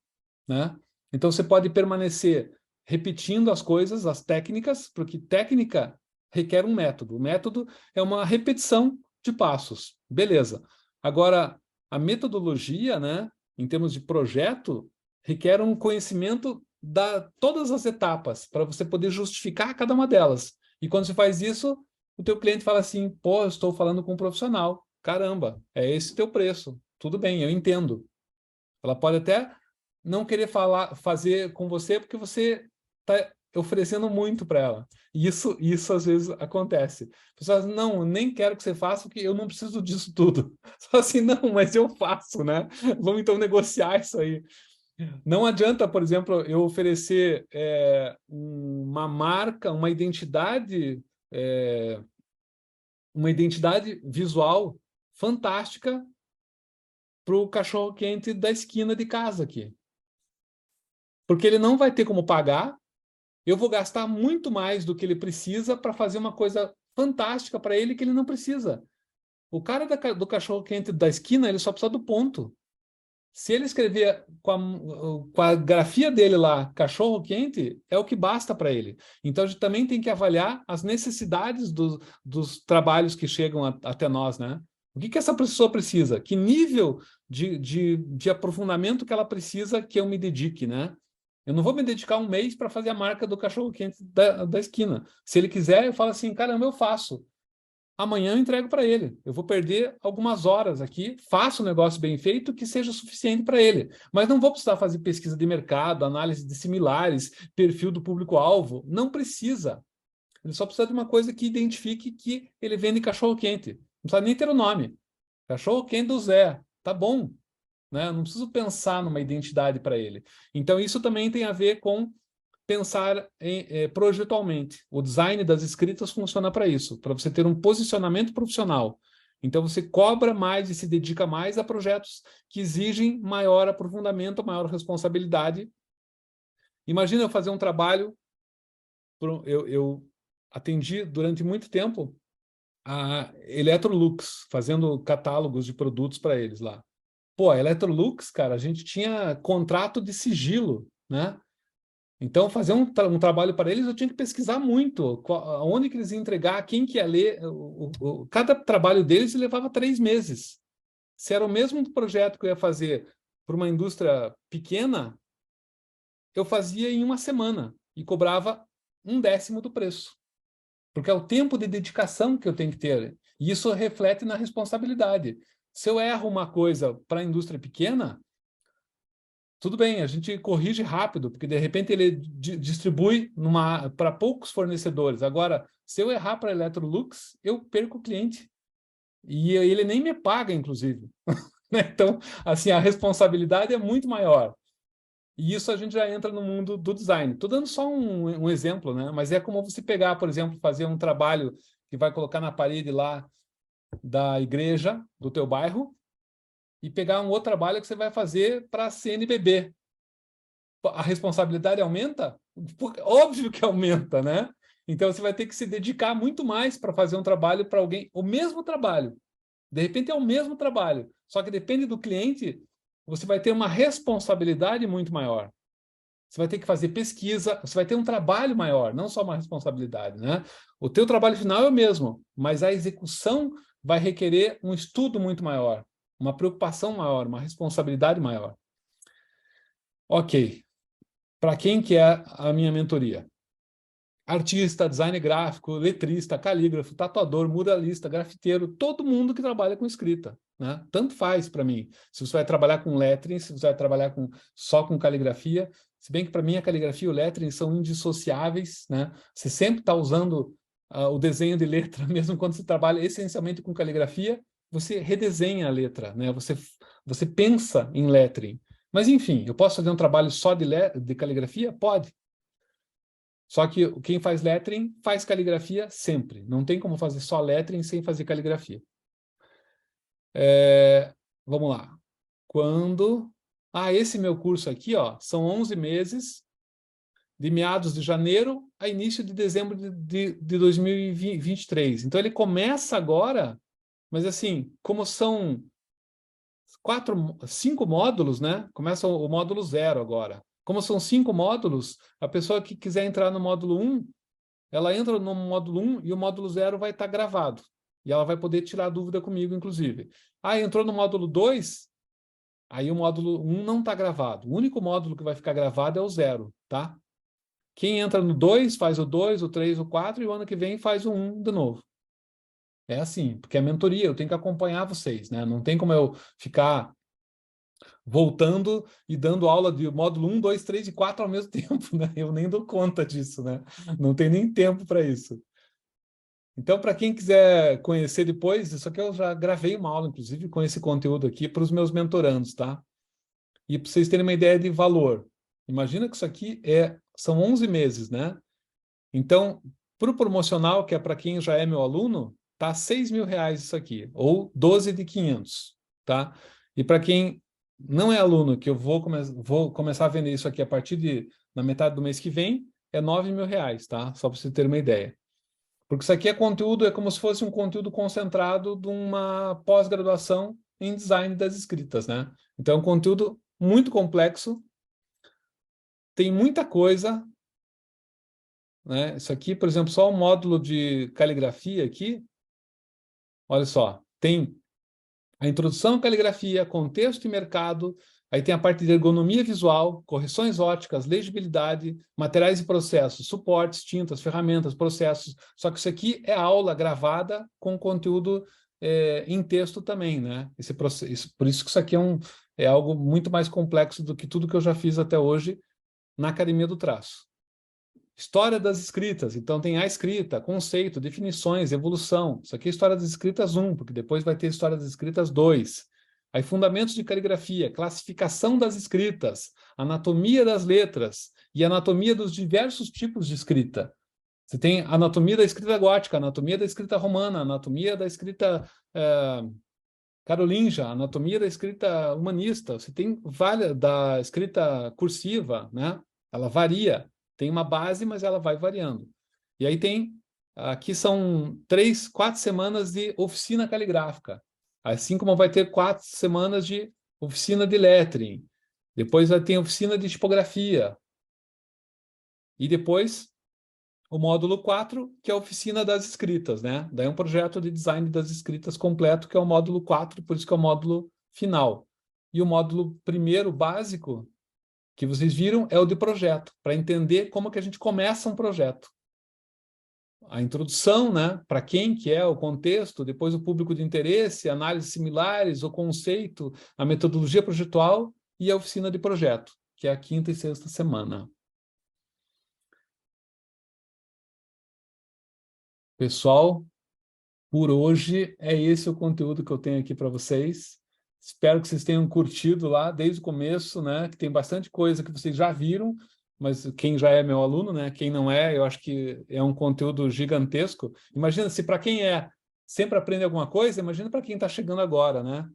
né? Então, você pode permanecer repetindo as coisas, as técnicas, porque técnica requer um método. O método é uma repetição de passos. Beleza. Agora, a metodologia, né, em termos de projeto, requer um conhecimento da todas as etapas, para você poder justificar cada uma delas. E quando você faz isso, o teu cliente fala assim, pô, eu estou falando com um profissional. Caramba, é esse o teu preço. Tudo bem, eu entendo. Ela pode até não querer fazer com você porque você está oferecendo muito para ela. E isso às vezes acontece. Pessoas, não, nem quero que você faça porque eu não preciso disso tudo. Só assim, não, mas eu faço, né? Vamos então negociar isso aí. Não adianta, por exemplo, eu oferecer uma marca, uma identidade visual fantástica para o cachorro-quente da esquina de casa aqui. Porque ele não vai ter como pagar, eu vou gastar muito mais do que ele precisa para fazer uma coisa fantástica para ele que ele não precisa. O cara do cachorro-quente da esquina, ele só precisa do ponto. Se ele escrever com a grafia dele lá, cachorro-quente, é o que basta para ele. Então, a gente também tem que avaliar as necessidades dos trabalhos que chegam até nós, né? O que essa pessoa precisa? Que nível de aprofundamento que ela precisa que eu me dedique, né? Eu não vou me dedicar um mês para fazer a marca do cachorro-quente da esquina. Se ele quiser, eu falo assim, caramba, eu faço. Amanhã eu entrego para ele. Eu vou perder algumas horas aqui, faço um negócio bem feito que seja suficiente para ele. Mas não vou precisar fazer pesquisa de mercado, análise de similares, perfil do público-alvo. Não precisa. Ele só precisa de uma coisa que identifique que ele vende cachorro-quente. Não precisa nem ter o nome. Cachorro-quente do Zé. Tá bom. Né? Eu não preciso pensar numa identidade para ele. Então, isso também tem a ver com pensar projetualmente. O design das escritas funciona para isso, para você ter um posicionamento profissional. Então, você cobra mais e se dedica mais a projetos que exigem maior aprofundamento, maior responsabilidade. Imagina eu fazer um trabalho, eu atendi durante muito tempo a Electrolux, fazendo catálogos de produtos para eles lá. Pô, a Electrolux, cara, a gente tinha contrato de sigilo, né? Então, fazer um trabalho para eles, eu tinha que pesquisar muito, onde que eles iam entregar, quem que ia ler. Cada trabalho deles levava 3 meses. Se era o mesmo projeto que eu ia fazer para uma indústria pequena, eu fazia em uma semana e cobrava 1/10 do preço. Porque é o tempo de dedicação que eu tenho que ter. E isso reflete na responsabilidade. Se eu erro uma coisa para a indústria pequena, tudo bem, a gente corrige rápido, porque de repente ele distribui para poucos fornecedores. Agora, se eu errar para a Electrolux, eu perco o cliente. E ele nem me paga, inclusive. Então, assim, a responsabilidade é muito maior. E isso a gente já entra no mundo do design. Estou dando só um exemplo, né? Mas é como você pegar, por exemplo, fazer um trabalho que vai colocar na parede lá da igreja do teu bairro e pegar um outro trabalho que você vai fazer para a CNBB. A responsabilidade aumenta? Óbvio que aumenta, né? Então você vai ter que se dedicar muito mais para fazer um trabalho para alguém, o mesmo trabalho. De repente é o mesmo trabalho, só que depende do cliente, você vai ter uma responsabilidade muito maior. Você vai ter que fazer pesquisa, você vai ter um trabalho maior, não só uma responsabilidade, né? O teu trabalho final é o mesmo, mas a execução vai requerer um estudo muito maior, uma preocupação maior, uma responsabilidade maior. Ok. Para quem que é a minha mentoria? Artista, design gráfico, letrista, calígrafo, tatuador, muralista, grafiteiro, todo mundo que trabalha com escrita, né? Tanto faz para mim. Se você vai trabalhar com lettering, se você vai trabalhar só com caligrafia, se bem que para mim a caligrafia e o lettering são indissociáveis, né? Você sempre está usando o desenho de letra, mesmo quando você trabalha essencialmente com caligrafia, você redesenha a letra, né? Você pensa em lettering. Mas, enfim, eu posso fazer um trabalho só de caligrafia? Pode. Só que quem faz lettering faz caligrafia sempre. Não tem como fazer só lettering sem fazer caligrafia. Vamos lá. Quando... esse meu curso aqui, ó, são 11 meses, de meados de janeiro a início de dezembro de 2023. Então, ele começa agora, mas assim, como são 5 módulos, né? Começa o módulo 0 agora. Como são 5 módulos, a pessoa que quiser entrar no módulo 1 ela entra no módulo 1 e o módulo 0 vai estar gravado. E ela vai poder tirar dúvida comigo, inclusive. Ah, entrou no módulo 2, aí o módulo 1 não está gravado. O único módulo que vai ficar gravado é o 0, tá? Quem entra no 2 faz o 2, o 3, o 4 e o ano que vem faz o 1 de novo. É assim, porque é mentoria, eu tenho que acompanhar vocês, né? Não tem como eu ficar voltando e dando aula de módulo 1, 2, 3 e 4 ao mesmo tempo, né? Eu nem dou conta disso, né? Não tem nem tempo para isso. Então, para quem quiser conhecer depois, isso aqui eu já gravei uma aula, inclusive, com esse conteúdo aqui para os meus mentorandos, tá? E para vocês terem uma ideia de valor. Imagina que isso aqui são 11 meses, né? Então, para o promocional, que é para quem já é meu aluno, tá R$ 6.000 isso aqui, ou 12 de 500, tá? E para quem não é aluno, que eu vou começar a vender isso aqui a partir na metade do mês que vem, é R$ 9.000, tá? Só para você ter uma ideia. Porque isso aqui é conteúdo, é como se fosse um conteúdo concentrado de uma pós-graduação em design das escritas, né? Então, é um conteúdo muito complexo, tem muita coisa, né? Isso aqui, por exemplo, só o módulo de caligrafia aqui, olha só, tem a introdução à caligrafia, contexto e mercado, aí tem a parte de ergonomia visual, correções óticas, legibilidade, materiais e processos, suportes, tintas, ferramentas, processos. Só que isso aqui é aula gravada com conteúdo em texto também, né? Por isso que isso aqui é algo muito mais complexo do que tudo que eu já fiz até hoje na Academia do Traço. História das escritas, então tem a escrita, conceito, definições, evolução. Isso aqui é História das Escritas 1, porque depois vai ter História das Escritas 2. Aí fundamentos de caligrafia, classificação das escritas, anatomia das letras e anatomia dos diversos tipos de escrita. Você tem anatomia da escrita gótica, anatomia da escrita romana, anatomia da escrita carolíngia, anatomia da escrita humanista. Você tem da escrita cursiva, né? Ela varia. Tem uma base, mas ela vai variando. E aí aqui são 3, 4 semanas de oficina caligráfica. Assim como vai ter 4 semanas de oficina de lettering. Depois vai ter oficina de tipografia. E depois o módulo 4, que é a oficina das escritas, né? Daí é um projeto de design das escritas completo, que é o módulo 4, por isso que é o módulo final. E o módulo primeiro, básico, que vocês viram, é o de projeto, para entender como que a gente começa um projeto. A introdução, né? Para quem que é o contexto, depois o público de interesse, análises similares, o conceito, a metodologia projetual e a oficina de projeto, que é a 5ª e 6ª semana. Pessoal, por hoje é esse o conteúdo que eu tenho aqui para vocês. Espero que vocês tenham curtido lá desde o começo, né? Que tem bastante coisa que vocês já viram, mas quem já é meu aluno, né? Quem não é, eu acho que é um conteúdo gigantesco. Imagina se para quem sempre aprende alguma coisa, imagina para quem está chegando agora, né?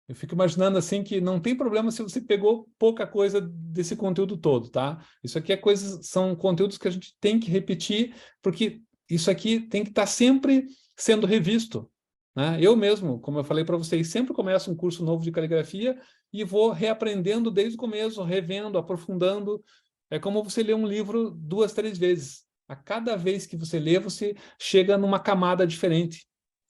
Eu fico imaginando assim que não tem problema se você pegou pouca coisa desse conteúdo todo, tá? Isso aqui são conteúdos que a gente tem que repetir, porque isso aqui tem que estar sempre sendo revisto, né? Eu mesmo, como eu falei para vocês, sempre começo um curso novo de caligrafia e vou reaprendendo desde o começo, revendo, aprofundando. É como você ler um livro 2, 3 vezes. A cada vez que você lê, você chega numa camada diferente,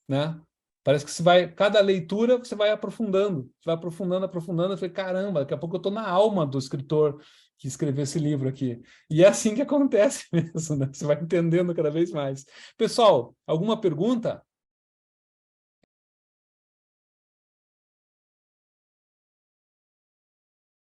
né? Parece que cada leitura você vai aprofundando, aprofundando. Eu falei, caramba, daqui a pouco eu estou na alma do escritor que escreveu esse livro aqui. E é assim que acontece mesmo, né? Você vai entendendo cada vez mais. Pessoal, alguma pergunta?